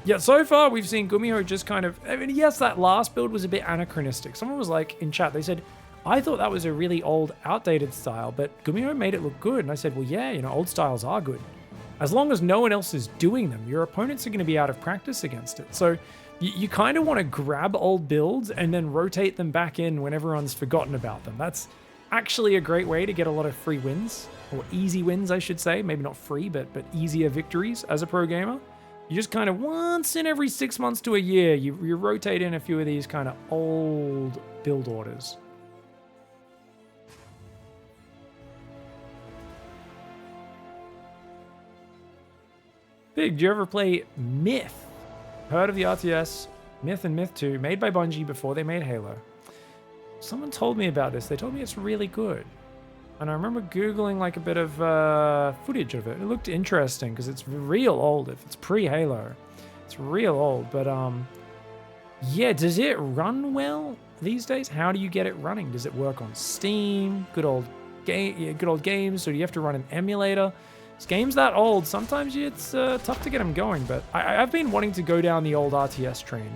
Yet so far, we've seen GUMIHO just kind of... I mean, yes, that last build was a bit anachronistic. Someone was like, in chat, they said, I thought that was a really old, outdated style, but GUMIHO made it look good. And I said, well, yeah, old styles are good. As long as no one else is doing them, your opponents are going to be out of practice against it. So you kind of want to grab old builds and then rotate them back in when everyone's forgotten about them. That's actually a great way to get a lot of free wins, or easy wins, I should say. Maybe not free, but easier victories as a pro gamer. You just kind of once in every 6 months to a year, you rotate in a few of these kind of old build orders. Pig, do you ever play Myth? Heard of the RTS Myth and Myth 2, made by Bungie before they made Halo. Someone told me about this. They told me it's really good. And I remember Googling like a bit of footage of it. It looked interesting because it's real old. If it's pre-Halo, it's real old. But yeah, does it run well these days? How do you get it running? Does it work on Steam? Good old games. So do you have to run an emulator? This game's that old. Sometimes it's tough to get them going. But I've been wanting to go down the old RTS train.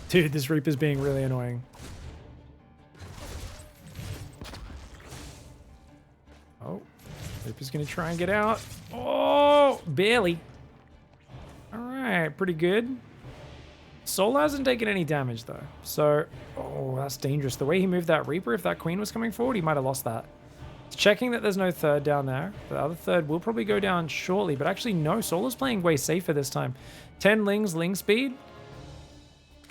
Dude, this Reaper's being really annoying. Oh, Reaper's gonna try and get out. Oh, barely. All right, pretty good. Soul hasn't taken any damage though. So, oh, that's dangerous. The way he moved that Reaper, if that Queen was coming forward, he might have lost that. It's checking that there's no third down there. The other third will probably go down shortly, but actually no, Soul is playing way safer this time. 10 Lings, Ling speed.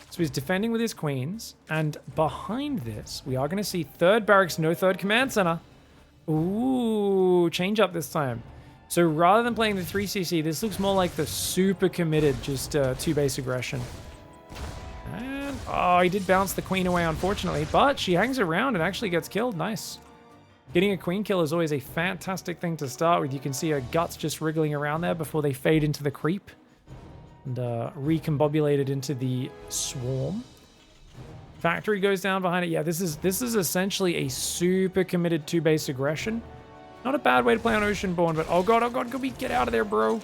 So he's defending with his queens, and behind this, we are going to see third barracks, no third command center. Ooh, change up this time. So rather than playing the 3CC, this looks more like the super committed, just 2-base aggression. And, oh, he did bounce the queen away, unfortunately, but she hangs around and actually gets killed. Nice. Getting a queen kill is always a fantastic thing to start with. You can see her guts just wriggling around there before they fade into the creep. And recombobulated into the swarm. Factory goes down behind it. Yeah, this is essentially a super committed 2-base aggression. Not a bad way to play on Oceanborn, but oh god, Gummy, get out of there, bro.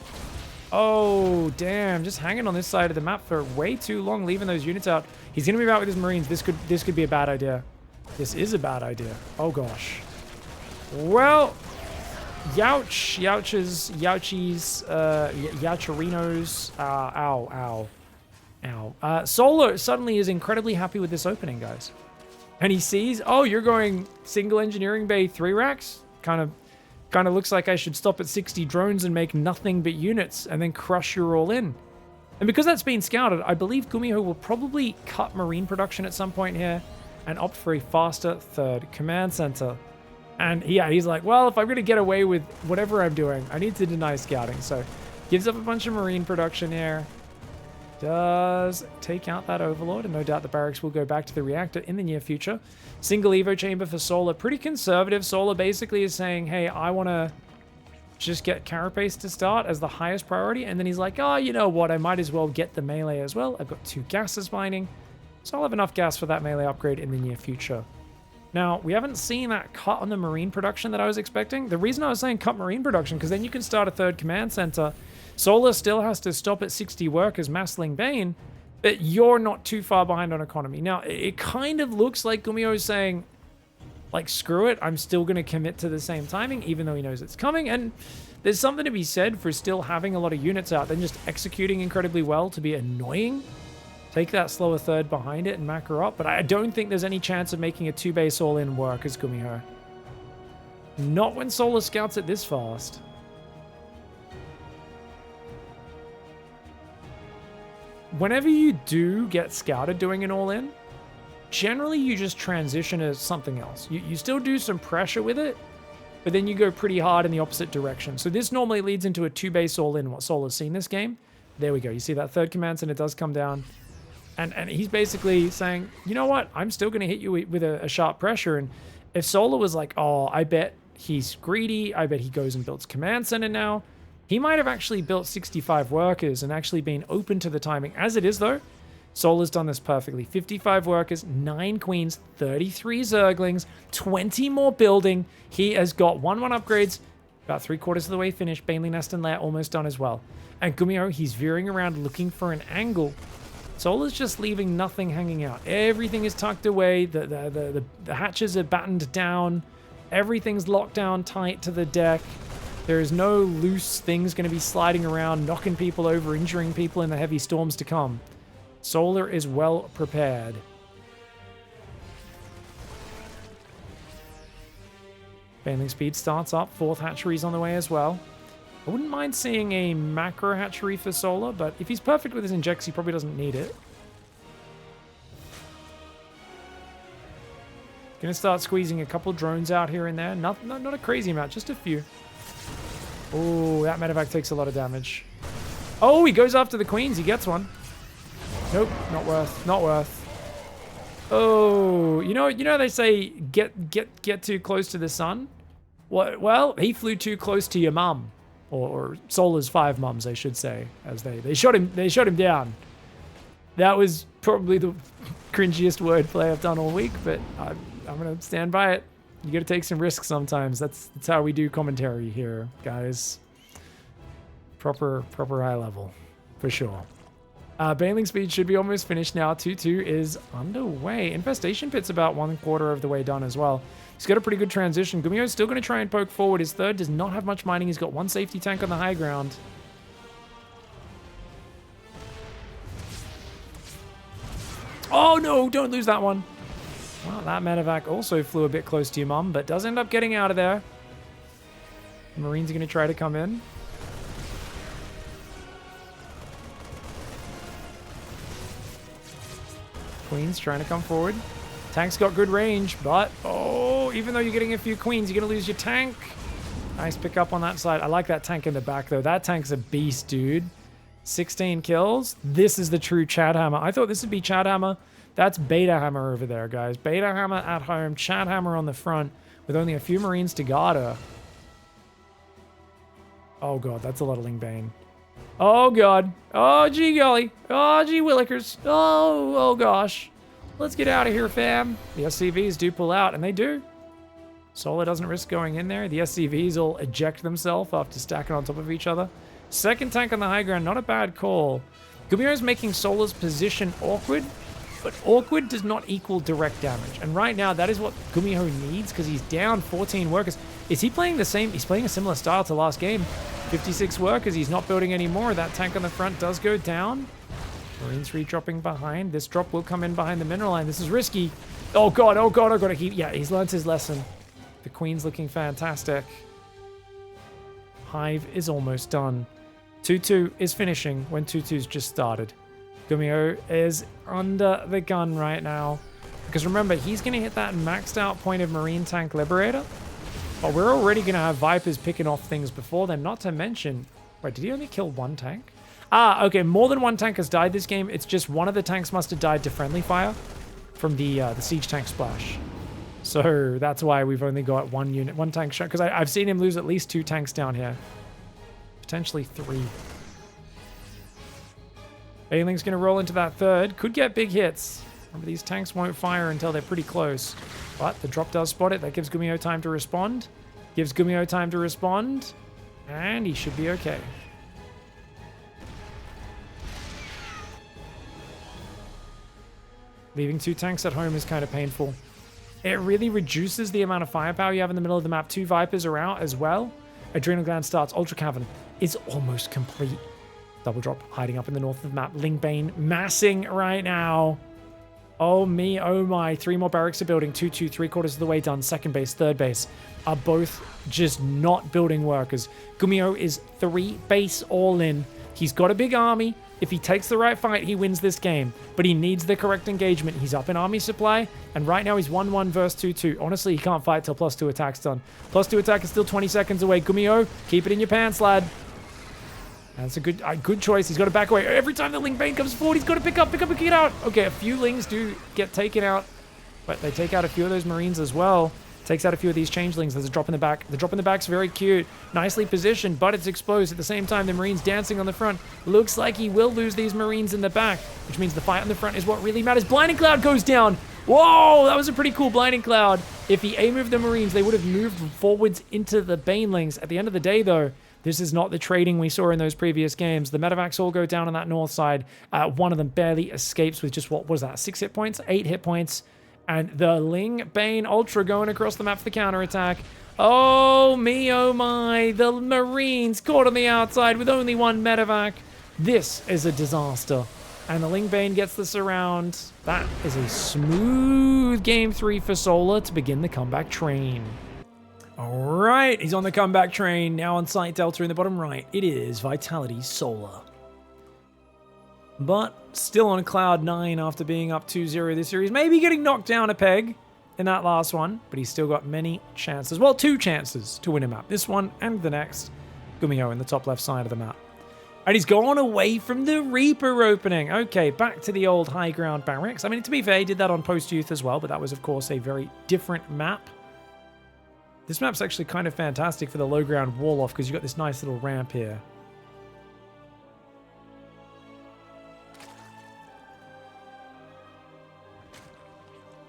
Oh, damn, just hanging on this side of the map for way too long, leaving those units out. He's gonna move out with his Marines. This could be a bad idea. This is a bad idea. Oh gosh. Well, Youchies, Youcherinos, ow. Solo suddenly is incredibly happy with this opening, guys. And he sees, oh, you're going single engineering bay 3 racks? Kind of looks like I should stop at 60 drones and make nothing but units and then crush your all in. And because that's been scouted, I believe GUMIHO will probably cut Marine production at some point here and opt for a faster third command center. And yeah, he's like, well, if I'm going to get away with whatever I'm doing, I need to deny scouting. So gives up a bunch of Marine production here. Does take out that Overlord, and no doubt the barracks will go back to the reactor in the near future. Single Evo chamber for Solar. Pretty conservative. Solar basically is saying, hey, I want to just get Carapace to start as the highest priority. And then he's like, oh, you know what? I might as well get the melee as well. I've got 2 gases mining. So I'll have enough gas for that melee upgrade in the near future. Now, we haven't seen that cut on the Marine production that I was expecting. The reason I was saying cut Marine production, because then you can start a third command center. Solar still has to stop at 60 workers, Massling Bane, but you're not too far behind on economy. Now, it kind of looks like GUMIHO is saying, like, screw it, I'm still going to commit to the same timing, even though he knows it's coming. And there's something to be said for still having a lot of units out, then just executing incredibly well to be annoying. Take that slower third behind it and mac her up. But I don't think there's any chance of making a 2-base all-in work as GUMIHO. Not when Solar scouts it this fast. Whenever you do get scouted doing an all-in, generally you just transition as something else. You still do some pressure with it, but then you go pretty hard in the opposite direction. So this normally leads into a 2-base all-in, what Solar's seen this game. There we go. You see that third command center does come down. And he's basically saying, you know what? I'm still going to hit you with a sharp pressure. And if Solar was like, oh, I bet he's greedy. I bet he goes and builds command center now. He might have actually built 65 workers and actually been open to the timing. As it is, though, Solar's done this perfectly. 55 workers, 9 queens, 33 zerglings, 20 more building. He has got 1-1 upgrades, about 3/4 of the way finished. Baneley Nest and Lair almost done as well. And GUMIHO, he's veering around looking for an angle. Solar's just leaving nothing hanging out. Everything is tucked away. The hatches are battened down. Everything's locked down tight to the deck. There is no loose things going to be sliding around, knocking people over, injuring people in the heavy storms to come. Solar is well prepared. Baneling speed starts up. 4th hatchery's on the way as well. I wouldn't mind seeing a macro hatchery for Solar, but if he's perfect with his injects, he probably doesn't need it. Gonna start squeezing a couple drones out here and there. Not a crazy amount, just a few. Oh, that medevac takes a lot of damage. Oh, he goes after the queens. He gets one. Nope, not worth. Not worth. Oh, you know they say get too close to the sun. What? Well, he flew too close to your mum, or Solar's 5 mums, I should say, as they shot him down. That was probably the cringiest wordplay I've done all week, but I'm gonna stand by it. You gotta take some risks sometimes. That's how we do commentary here, guys. Proper high level, for sure. Baneling speed should be almost finished now. 2-2 is underway. Infestation pit's about 1/4 of the way done as well. He's got a pretty good transition. GUMIHO's still going to try and poke forward. His third does not have much mining. He's got 1 safety tank on the high ground. Oh no, don't lose that one. Well, that medevac also flew a bit close to your mum, but does end up getting out of there. The Marines are going to try to come in. Queens trying to come forward. Tank's got good range, but oh, even though you're getting a few queens, you're going to lose your tank. Nice pick up on that side. I like that tank in the back, though. That tank's a beast, dude. 16 kills. This is the true Chad Hammer. I thought this would be Chad Hammer. That's Beta Hammer over there, guys. Beta Hammer at home, Chad Hammer on the front, with only a few Marines to guard her. Oh, God, that's a lot of Lingbane. Oh, God. Oh, gee golly. Oh, gee willikers. Oh, gosh. Let's get out of here, fam. The SCVs do pull out, and they do. Solar doesn't risk going in there. The SCVs will eject themselves after stacking on top of each other. Second tank on the high ground, not a bad call. GUMIHO's making Solar's position awkward, but awkward does not equal direct damage. And right now, that is what GUMIHO needs, because he's down 14 workers. Is he playing the same? He's playing a similar style to last game. 56 workers, he's not building any more. That tank on the front does go down. Marines redropping behind. This drop will come in behind the mineral line. This is risky. Oh god, oh god, oh god. Yeah, he's learned his lesson. The Queen's looking fantastic. Hive is almost done. 2-2 is finishing when 2-2's just started. GUMIHO is under the gun right now. Because remember, he's going to hit that maxed out point of Marine Tank Liberator. But we're already going to have Vipers picking off things before then. Not to mention... Wait, did he only kill 1 tank? Ah, okay, more than 1 tank has died this game. It's just one of the tanks must have died to friendly fire from the siege tank splash. So that's why we've only got 1 tank shot. Because I've seen him lose at least 2 tanks down here. Potentially 3. Baneling's going to roll into that third. Could get big hits. Remember, these tanks won't fire until they're pretty close. But the drop does spot it. That gives GUMIHO time to respond. Gives GUMIHO time to respond. And he should be okay. Leaving 2 tanks at home is kind of painful. It really reduces the amount of firepower you have in the middle of the map. 2 Vipers are out as well. Adrenal Gland starts. Ultra Cavern is almost complete. Double drop hiding up in the north of the map. Lingbane massing right now. Oh me, oh my. 3 more barracks are building. 2-2, 3/4 of the way done. Second base, third base are both just not building workers. GUMIHO is 3 base all in. He's got a big army. If he takes the right fight, he wins this game. But he needs the correct engagement. He's up in army supply, and right now he's 1-1 versus 2-2. Honestly, he can't fight till +2 attack's done. +2 attack is still 20 seconds away. GUMIHO, keep it in your pants, lad. That's a good choice. He's got to back away. Every time the Lingbane comes forward, he's got to pick up and get out. Okay, a few Lings do get taken out, but they take out a few of those Marines as well. Takes out a few of these changelings. There's a drop in the back. The drop in the back's very cute. Nicely positioned, but it's exposed. At the same time, the Marines dancing on the front. Looks like he will lose these Marines in the back, which means the fight on the front is what really matters. Blinding Cloud goes down. Whoa, that was a pretty cool Blinding Cloud. If he A-moved the Marines, they would have moved forwards into the Banelings. At the end of the day, though, this is not the trading we saw in those previous games. The medevacs all go down on that north side. One of them barely escapes with just, what was that, 6 hit points? 8 hit points. And the Lingbane Ultra going across the map for the counterattack. Oh me, oh my. The Marines caught on the outside with only 1 medevac. This is a disaster. And the Lingbane gets the surround. That is a smooth game 3 for Solar to begin the comeback train. All right, he's on the comeback train. Now on site delta in the bottom right, it is Vitality Solar. But still on cloud 9 after being up 2-0 this series. Maybe getting knocked down a peg. in that last one, but he's still got many chances. Well, 2 chances to win a map. This one and the next. GUMIHO in the top left side of the map. And he's gone away from the Reaper opening. Okay, back to the old high ground barracks. I mean, to be fair, he did that on post-youth as well, but that was, of course, a very different map. This map's actually kind of fantastic for the low ground wall off because you've got this nice little ramp here.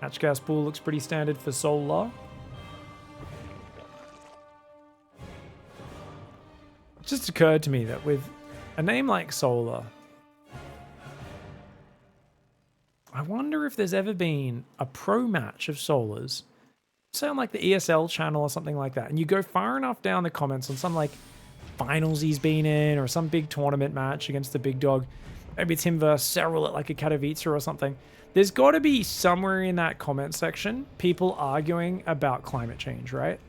Hatch gas pool looks pretty standard for Solar. It just occurred to me that with a name like Solar, I wonder if there's ever been a pro match of Solars, say on like the ESL channel or something like that, and you go far enough down the comments on some like finals he's been in or some big tournament match against the big dog. Maybe it's him versus Cyril at like a Katowice or something. There's got to be somewhere in that comment section people arguing about climate change, right?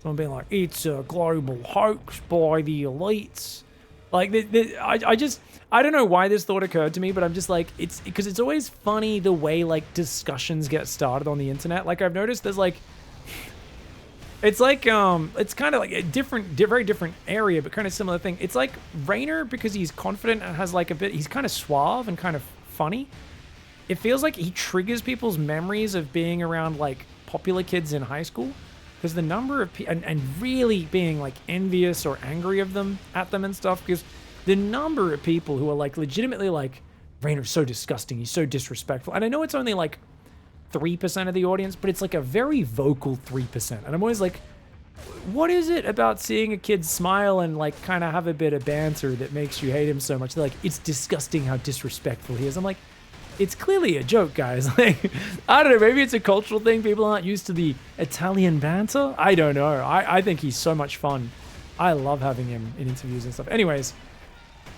Someone being like, it's a global hoax by the elites. Like, I don't know why this thought occurred to me, but I'm just like, it's because it's always funny the way like discussions get started on the internet. Like I've noticed there's like, it's like, it's kind of like a very different area, but kind of similar thing. It's like Rainer, because he's confident and has like he's kind of suave and kind of funny. It feels like he triggers people's memories of being around like popular kids in high school, because the number of people and really being like envious or angry of them at them and stuff, because the number of people who are like legitimately like, Rainer's so disgusting, he's so disrespectful. And I know it's only like 3% of the audience, but it's like a very vocal 3%. And I'm always like, what is it about seeing a kid smile and like kind of have a bit of banter that makes you hate him so much? They're like, it's disgusting how disrespectful he is. I'm like, it's clearly a joke, guys. Like, I don't know, maybe it's a cultural thing. People aren't used to the Italian banter. I don't know. I think he's so much fun. I love having him in interviews and stuff. Anyways,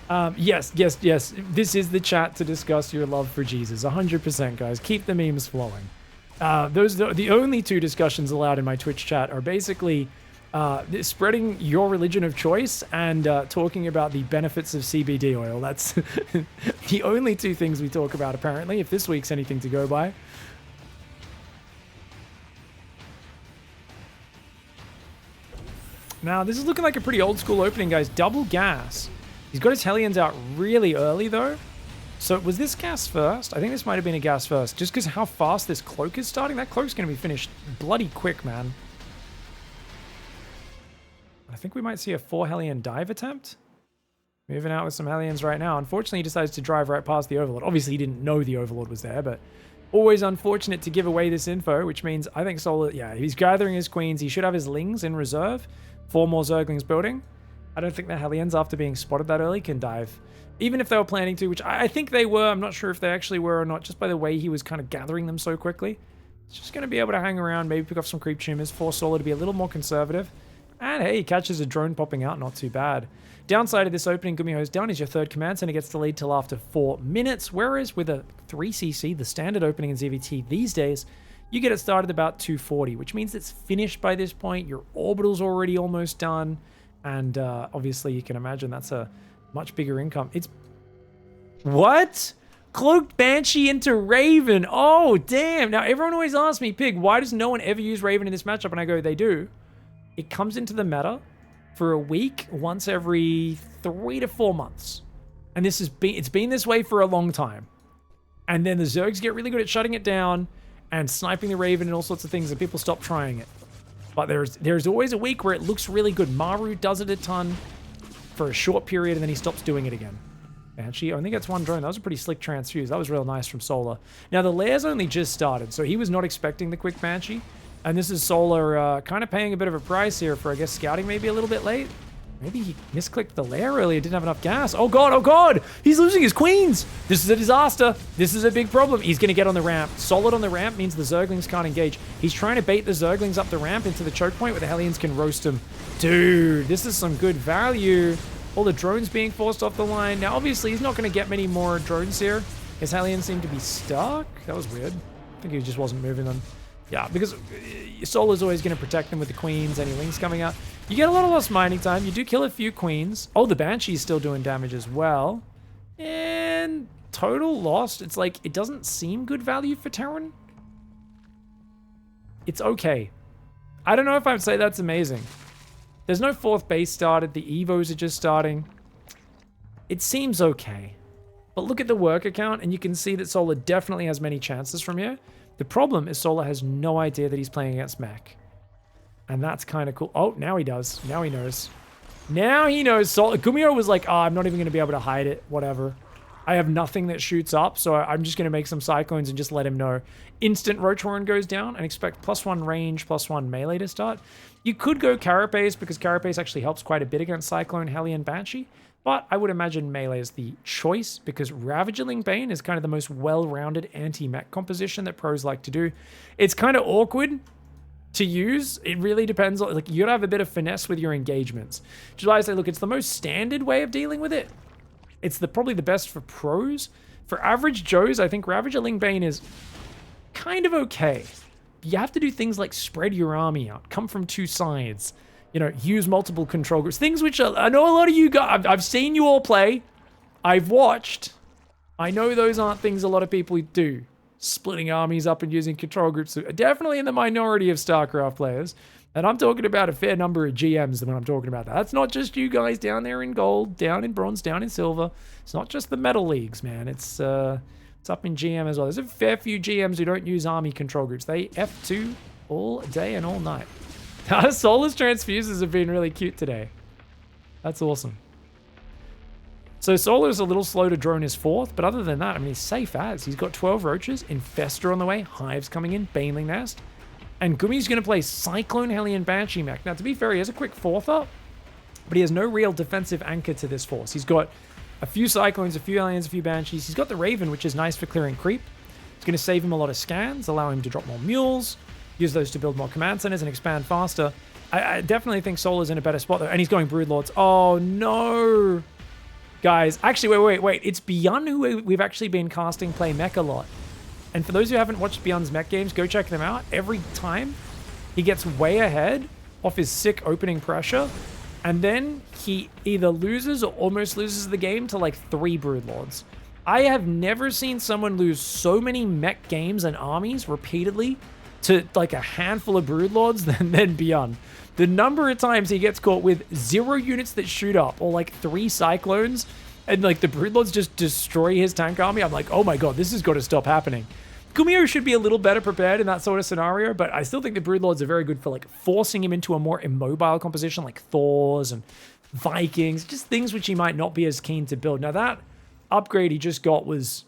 yes. This is the chat to discuss your love for Jesus. 100%, guys. Keep the memes flowing. The only 2 discussions allowed in my Twitch chat are basically spreading your religion of choice and talking about the benefits of CBD oil. That's the only 2 things we talk about, apparently, if this week's anything to go by. Now, this is looking like a pretty old school opening, guys. Double gas. He's got his Hellions out really early, though. So was this gas first? I think this might have been a gas first, just because how fast this cloak is starting. That cloak's going to be finished bloody quick, man. I think we might see a 4 Hellion dive attempt. Moving out with some Hellions right now. Unfortunately, he decides to drive right past the Overlord. Obviously, he didn't know the Overlord was there, but always unfortunate to give away this info, which means I think Solar, yeah, he's gathering his queens. He should have his Lings in reserve. 4 more Zerglings building. I don't think the Hellions, after being spotted that early, can dive. Even if they were planning to, which I think they were. I'm not sure if they actually were or not, just by the way he was kind of gathering them so quickly. It's just going to be able to hang around, maybe pick off some creep tumors, force Solar to be a little more conservative. And hey, he catches a drone popping out, not too bad. Downside of this opening, GUMIHO's down is your 3rd command center gets delayed till after 4 minutes, whereas with a 3cc, the standard opening in ZVT these days, you get it started about 240, which means it's finished by this point. Your orbital's already almost done, and obviously you can imagine that's a much bigger income. It's... What? Cloaked Banshee into Raven. Oh, damn. Now, everyone always asks me, Pig, why does no one ever use Raven in this matchup? And I go, they do. It comes into the meta for a week, once every 3 to 4 months. And it's been this way for a long time. And then the Zergs get really good at shutting it down and sniping the Raven and all sorts of things, and people stop trying it. But there's always a week where it looks really good. Maru does it a ton for a short period, and then he stops doing it again. Banshee only gets 1 drone. That was a pretty slick transfuse. That was real nice from Solar. Now, the Lair's only just started, so he was not expecting the quick Banshee. And this is Solar kind of paying a bit of a price here for, I guess, scouting maybe a little bit late. Maybe he misclicked the Lair earlier, didn't have enough gas. Oh god, oh god! He's losing his queens! This is a disaster. This is a big problem. He's going to get on the ramp. Solid on the ramp means the Zerglings can't engage. He's trying to bait the Zerglings up the ramp into the choke point where the Hellions can roast him. Dude, this is some good value. All the drones being forced off the line. Now, obviously, he's not going to get many more drones here. His Hellions seem to be stuck. That was weird. I think he just wasn't moving them. Yeah, because Solar's always going to protect them with the queens, any Lings coming out. You get a lot of lost mining time. You do kill a few queens. Oh, the Banshee's still doing damage as well. And total lost. It's like, it doesn't seem good value for Terran. It's okay. I don't know if I'd say that's amazing. There's no 4th base started. The Evos are just starting. It seems okay. But look at the worker count, and you can see that Solar definitely has many chances from here. The problem is Solar has no idea that he's playing against mech. And that's kind of cool. Oh, now he does. Now he knows. Now he knows. GUMIHO was like, oh, I'm not even going to be able to hide it. Whatever. I have nothing that shoots up, so I'm just going to make some Cyclones and just let him know. Instant Roach Horn goes down and expect +1 range, +1 melee to start. You could go Carapace because Carapace actually helps quite a bit against Cyclone, Hellion, Banshee. But I would imagine melee is the choice because Ravagerling Bane is kind of the most well-rounded anti-mech composition that pros like to do. It's kind of awkward to use. It really depends on, like, you gotta have a bit of finesse with your engagements. Which is why I say, look, it's the most standard way of dealing with it. It's probably the best for pros. For average Joes, I think Ravagerling Bane is kind of okay. You have to do things like spread your army out, come from 2 sides, you know, use multiple control groups. Things which I know a lot of you guys, I've seen you all play. I've watched. I know those aren't things a lot of people do. Splitting armies up and using control groups. Definitely in the minority of StarCraft players. And I'm talking about a fair number of GMs when I'm talking about that. That's not just you guys down there in gold, down in bronze, down in silver. It's not just the metal leagues, man. It's up in GM as well. There's a fair few GMs who don't use army control groups. They F2 all day and all night. Solar's transfuses have been really cute today. That's awesome. So Solar's a little slow to drone his 4th, but other than that, I mean, he's safe as. He's got 12 Roaches, Infestor on the way, Hives coming in, Baneling Nest. And Gumi's going to play Cyclone, Hellion, Banshee mech. Now, to be fair, he has a quick 4th up, but he has no real defensive anchor to this force. He's got a few Cyclones, a few Hellions, a few Banshees. He's got the Raven, which is nice for clearing creep. It's going to save him a lot of scans, allow him to drop more mules, use those to build more command centers and expand faster. I definitely think Solar's in a better spot, though. And he's going Broodlords. Oh, no. Guys, actually, wait. It's Beyond who we've actually been casting play mech a lot. And for those who haven't watched Beyond's mech games, go check them out. Every time, he gets way ahead off his sick opening pressure. And then he either loses or almost loses the game to like 3 Broodlords. I have never seen someone lose so many mech games and armies repeatedly to like a handful of Broodlords than Beyond. The number of times he gets caught with 0 units that shoot up or like 3 Cyclones and like the Broodlords just destroy his tank army, I'm like, oh my god, this has got to stop happening. GUMIHO should be a little better prepared in that sort of scenario, but I still think the Broodlords are very good for like forcing him into a more immobile composition like Thors and Vikings, just things which he might not be as keen to build. Now that upgrade he just got was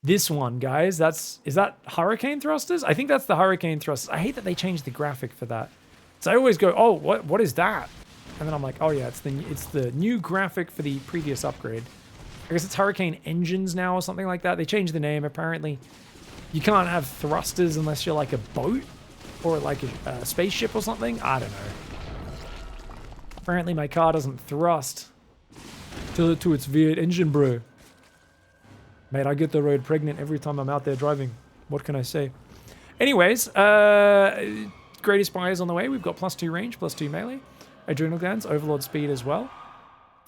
this one, guys. Is that Hurricane Thrusters? I think that's the Hurricane Thrusters. I hate that they changed the graphic for that. So I always go, oh, what is that? And then I'm like, oh yeah, it's the new graphic for the previous upgrade. I guess it's Hurricane Engines now or something like that. They changed the name, apparently. You can't have thrusters unless you're like a boat or like a spaceship or something. I don't know. Apparently my car doesn't thrust to its V8 engine, bro. Mate, I get the road pregnant every time I'm out there driving. What can I say? Anyways, Greatest Spires on the way. We've got +2 range, +2 melee. Adrenal Glands, Overlord Speed as well.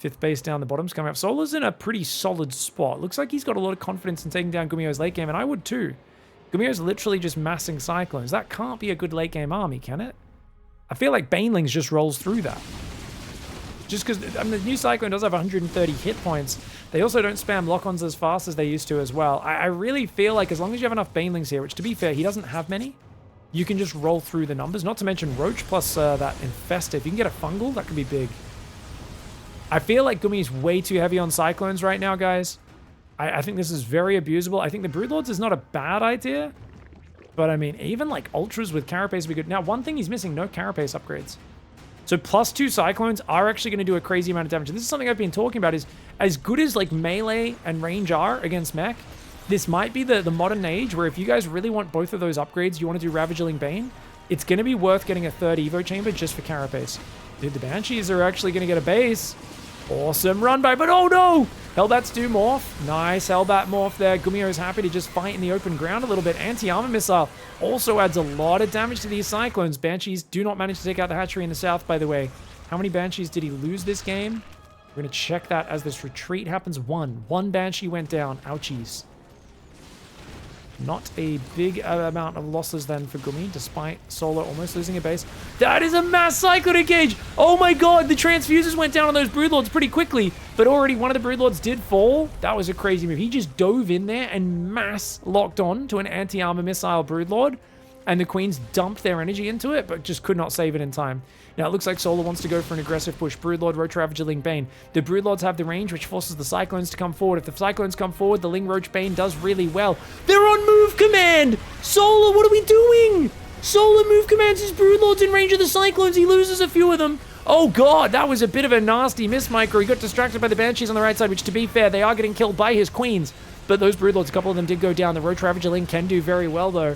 5th base down the bottom's coming up. Solar's in a pretty solid spot. Looks like he's got a lot of confidence in taking down GUMIHO's late game, and I would too. GUMIHO's literally just massing Cyclones. That can't be a good late game army, can it? I feel like Banelings just rolls through that. Just because, I mean, the new Cyclone does have 130 hit points. They also don't spam lock-ons as fast as they used to as well. I really feel like as long as you have enough Banelings here, which to be fair, he doesn't have many, you can just roll through the numbers. Not to mention Roach plus that Infestor. If you can get a Fungal, that could be big. I feel like Gumi is way too heavy on Cyclones right now, guys. I think this is very abusable. I think the Broodlords is not a bad idea. But I mean, even like Ultras with Carapace would be good. Now, one thing he's missing, no Carapace upgrades. So +2 Cyclones are actually going to do a crazy amount of damage. And this is something I've been talking about, is as good as like melee and range are against mech, this might be the modern age where if you guys really want both of those upgrades, you want to do Ravagerling Bane, it's going to be worth getting a 3rd Evo chamber just for Carapace. Dude, the Banshees are actually going to get a base. Awesome run by, but oh no! Hellbats do morph. Nice Hellbat morph there. GUMIHO's happy to just fight in the open ground a little bit. Anti-armor missile also adds a lot of damage to these Cyclones. Banshees do not manage to take out the hatchery in the south, by the way. How many Banshees did he lose this game? We're going to check that as this retreat happens. One Banshee went down. Ouchies. Not a big amount of losses then for Gumi, despite Solar almost losing a base. That is a mass Cyclone engage! Oh my god, the transfuses went down on those Broodlords pretty quickly, but already one of the Broodlords did fall. That was a crazy move. He just dove in there and mass locked on to an anti-armor missile Broodlord, and the Queens dumped their energy into it, but just could not save it in time. Now, it looks like Solar wants to go for an aggressive push. Broodlord, Roach Ravager, Ling Bane. The Broodlords have the range, which forces the Cyclones to come forward. If the Cyclones come forward, the Ling Roach Bane does really well. They're on move command! Solar, what are we doing? Solar move commands his Broodlords in range of the Cyclones. He loses a few of them. Oh god, that was a bit of a nasty miss, Micro. He got distracted by the Banshees on the right side, which, to be fair, they are getting killed by his Queens. But those Broodlords, a couple of them did go down. The Roach Ravager Ling can do very well, though.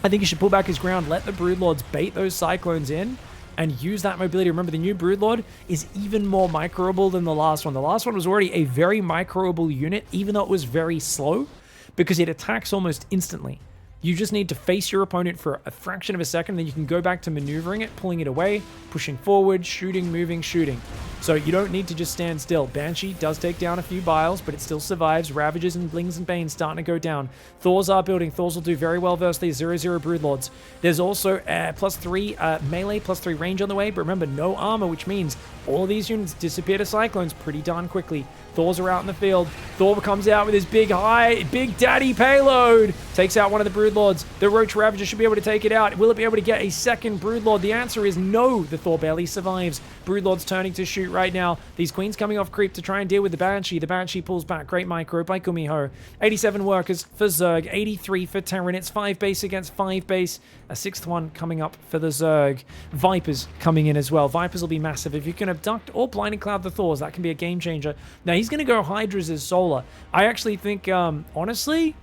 I think he should pull back his ground, let the Broodlords bait those Cyclones in, and use that mobility. Remember, the new Broodlord is even more microable than the last one. The last one was already a very microable unit, even though it was very slow, because it attacks almost instantly. You just need to face your opponent for a fraction of a second, then you can go back to maneuvering it, pulling it away, pushing forward, shooting, moving, shooting. So you don't need to just stand still. Banshee does take down a few Biles, but it still survives. Ravagers and Blings and Banes starting to go down. Thors are building. Thors will do very well versus these 0-0 Broodlords. There's also +3 melee, +3 range on the way, but remember, no armor, which means all of these units disappear to Cyclones pretty darn quickly. Thors are out in the field. Thor comes out with his big daddy payload. Takes out one of the Broodlords. The Roach Ravager should be able to take it out. Will it be able to get a second Broodlord? The answer is no. The Thor barely survives. Broodlord's turning to shoot right now. These Queens coming off creep to try and deal with the Banshee. The Banshee pulls back. Great micro by GUMIHO. 87 workers for Zerg. 83 for Terran. It's 5 base against 5 base. A 6th one coming up for the Zerg. Vipers coming in as well. Vipers will be massive. If you can abduct or blinding cloud the Thors, that can be a game changer. Now, he's going to go Hydras as Solar. I actually think, honestly,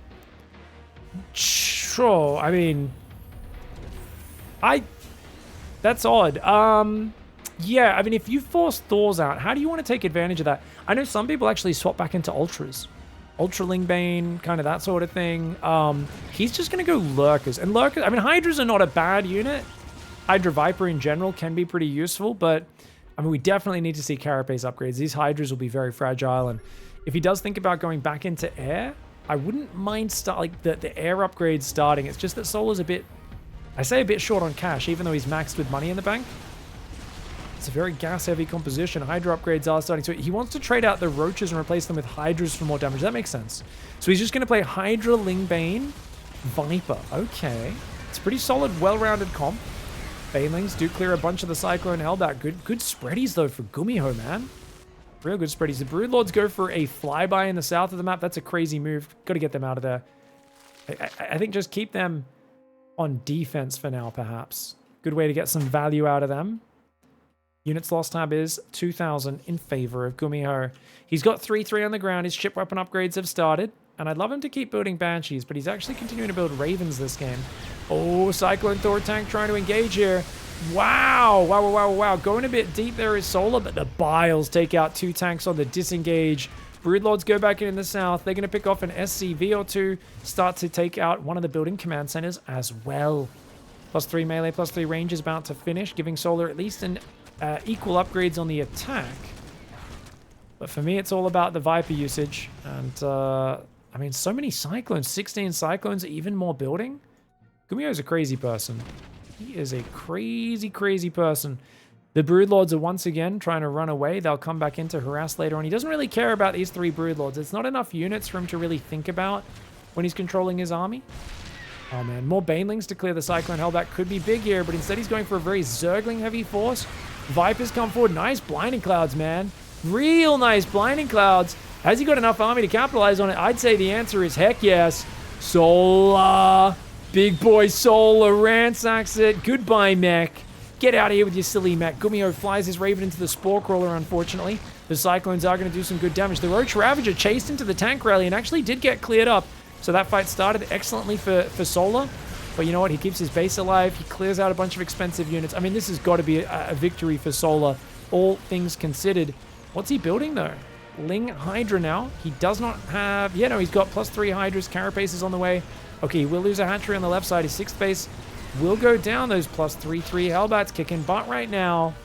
sure. I mean, that's odd. Yeah, I mean, if you force Thors out, how do you want to take advantage of that? I know some people actually swap back into Ultras. Ultra Ling Bane, kind of that sort of thing. He's just going to go Lurkers. And Lurkers, I mean, Hydras are not a bad unit. Hydra Viper in general can be pretty useful, but I mean, we definitely need to see Carapace upgrades. These Hydras will be very fragile, and if he does think about going back into air, I wouldn't mind the air upgrades starting. It's just that Solar's a bit short on cash, even though he's maxed with money in the bank. It's a very gas-heavy composition. Hydra upgrades are starting. So he wants to trade out the Roaches and replace them with Hydras for more damage. That makes sense. So he's just going to play Hydra, Ling Bane, Viper. Okay. It's pretty solid, well-rounded comp. Banelings do clear a bunch of the Cyclone Hellbat. Good spreadies, though, for GUMIHO, man. Real good spreadies. The Broodlords go for a flyby in the south of the map. That's a crazy move. Got to get them out of there. I think just keep them on defense for now, perhaps. Good way to get some value out of them. Units lost tab is 2,000 in favor of GUMIHO. He's got 3-3 on the ground. His ship weapon upgrades have started. And I'd love him to keep building Banshees, but he's actually continuing to build Ravens this game. Oh, Cyclone Thor tank trying to engage here. Wow. Wow. Going a bit deep there is Solar, but the Biles take out 2 tanks on the disengage. Broodlords go back in the south. They're going to pick off an SCV or 2. Start to take out one of the building command centers as well. +3 melee, +3 range is about to finish, giving Solar at least an equal upgrades on the attack. But for me, it's all about the Viper usage. And, I mean, so many Cyclones. 16 Cyclones, even more building. GUMIHO is a crazy person. He is a crazy person. The Broodlords are once again trying to run away. They'll come back in to harass later on. He doesn't really care about these 3 Broodlords. It's not enough units for him to really think about when he's controlling his army. Oh man, more Banelings to clear the Cyclone Hellbat could be big here, but instead he's going for a very Zergling heavy force. Vipers come forward. Nice blinding clouds, man. Real nice blinding clouds. Has he got enough army to capitalize on it? I'd say the answer is heck yes. Solar. Big boy Solar ransacks it. Goodbye, mech. Get out of here with your silly mech. GUMIHO flies his Raven into the Spore Crawler, unfortunately. The Cyclones are going to do some good damage. The Roach Ravager chased into the tank rally and actually did get cleared up. So that fight started excellently for Solar. But you know what? He keeps his base alive. He clears out a bunch of expensive units. I mean, this has got to be a victory for Solar, all things considered. What's he building, though? Ling Hydra now. He does not have... Yeah, no, he's got +3 Hydras. Carapace is on the way. Okay, he will lose a hatchery on the left side. His 6th base will go down. Those +3/3 Hellbats kicking butt right now.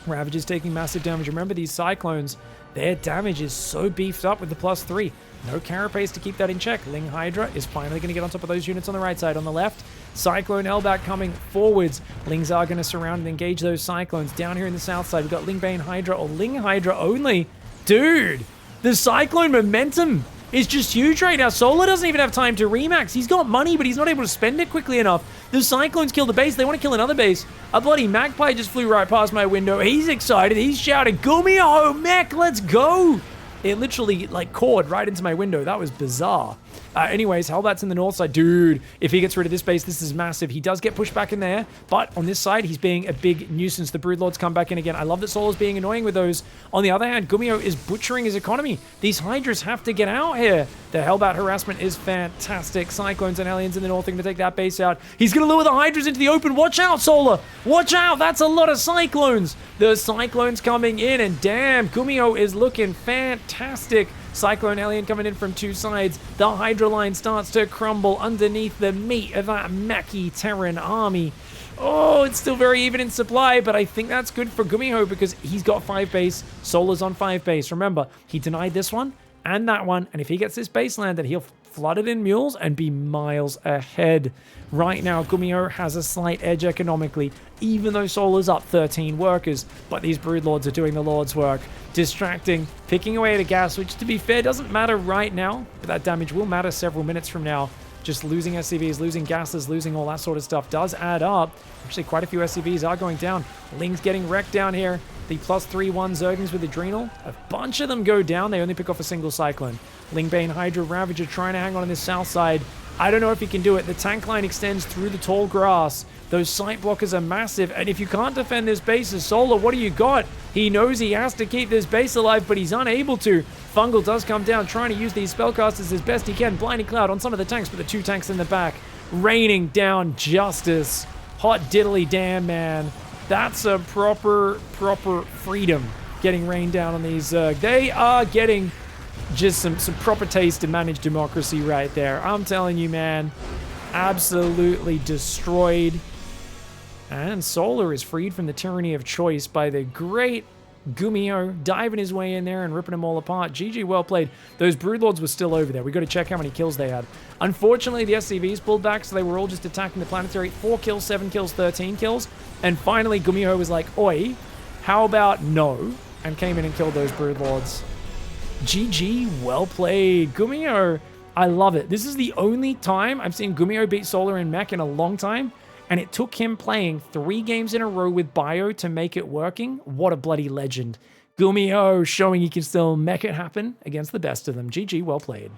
Ravager's taking massive damage. Remember, these Cyclones, their damage is so beefed up with the +3. No Carapace to keep that in check. Ling Hydra is finally going to get on top of those units on the right side. On the left, Cyclone Hellbat coming forwards. Lings are going to surround and engage those Cyclones. Down here in the south side, we've got Ling Bane Hydra or Ling Hydra only. Dude, the Cyclone momentum is just huge right now. Solar doesn't even have time to remax. He's got money, but he's not able to spend it quickly enough. The Cyclones kill the base. They want to kill another base. A bloody Magpie just flew right past my window. He's excited. He's shouting, "GUMIHO, mech, let's go!" It literally, like, cawed right into my window. That was bizarre. Anyways, Hellbat's in the north side. Dude, if he gets rid of this base, this is massive. He does get pushed back in there, but on this side, he's being a big nuisance. The Broodlords come back in again. I love that Solar's being annoying with those. On the other hand, GUMIHO is butchering his economy. These Hydras have to get out here. The Hellbat harassment is fantastic. Cyclones and Aliens in the north are going to take that base out. He's going to lure the Hydras into the open. Watch out, Solar. Watch out. That's a lot of Cyclones. The Cyclones coming in, and damn, GUMIHO is looking fantastic. Cyclone Alien coming in from two sides. The Hydra line starts to crumble underneath the meat of that Maki Terran army. Oh, it's still very even in supply, but I think that's good for GUMIHO because he's got 5 base. Solar's on 5 base. Remember, he denied this one and that one, and if he gets this base landed, he'll flood it in mules and be miles ahead. Right now, GUMIHO has a slight edge economically, even though Solar's up 13 workers, but these Broodlords are doing the Lord's work. Distracting, picking away at a gas, which to be fair doesn't matter right now, but that damage will matter several minutes from now. Just losing SCVs, losing gases, losing all that sort of stuff does add up. Actually, quite a few SCVs are going down. Ling's getting wrecked down here. The +3/1 Zerglings with Adrenal. A bunch of them go down. They only pick off a single Cyclone. Lingbane Hydra Ravager trying to hang on this south side. I don't know if he can do it. The tank line extends through the tall grass. Those sight blockers are massive, and if you can't defend this base as Solar, what do you got? He knows he has to keep this base alive, but he's unable to. Fungal does come down, trying to use these spellcasters as best he can. Blinding Cloud on some of the tanks, but the 2 tanks in the back. Raining down justice. Hot diddly damn, man. That's a proper freedom getting rained down on these. They are getting just some proper taste to manage democracy right there. I'm telling you, man. Absolutely destroyed. And Solar is freed from the tyranny of choice by the great GUMIHO, diving his way in there and ripping them all apart. GG, well played. Those Broodlords were still over there. We got to check how many kills they had. Unfortunately, the SCVs pulled back, so they were all just attacking the planetary. 4 kills, 7 kills, 13 kills. And finally, GUMIHO was like, oi, how about no? And came in and killed those Broodlords. GG, well played. GUMIHO, I love it. This is the only time I've seen GUMIHO beat Solar and Mech in a long time. And it took him playing 3 games in a row with Bio to make it working. What a bloody legend. GUMIHO showing he can still make it happen against the best of them. GG, well played.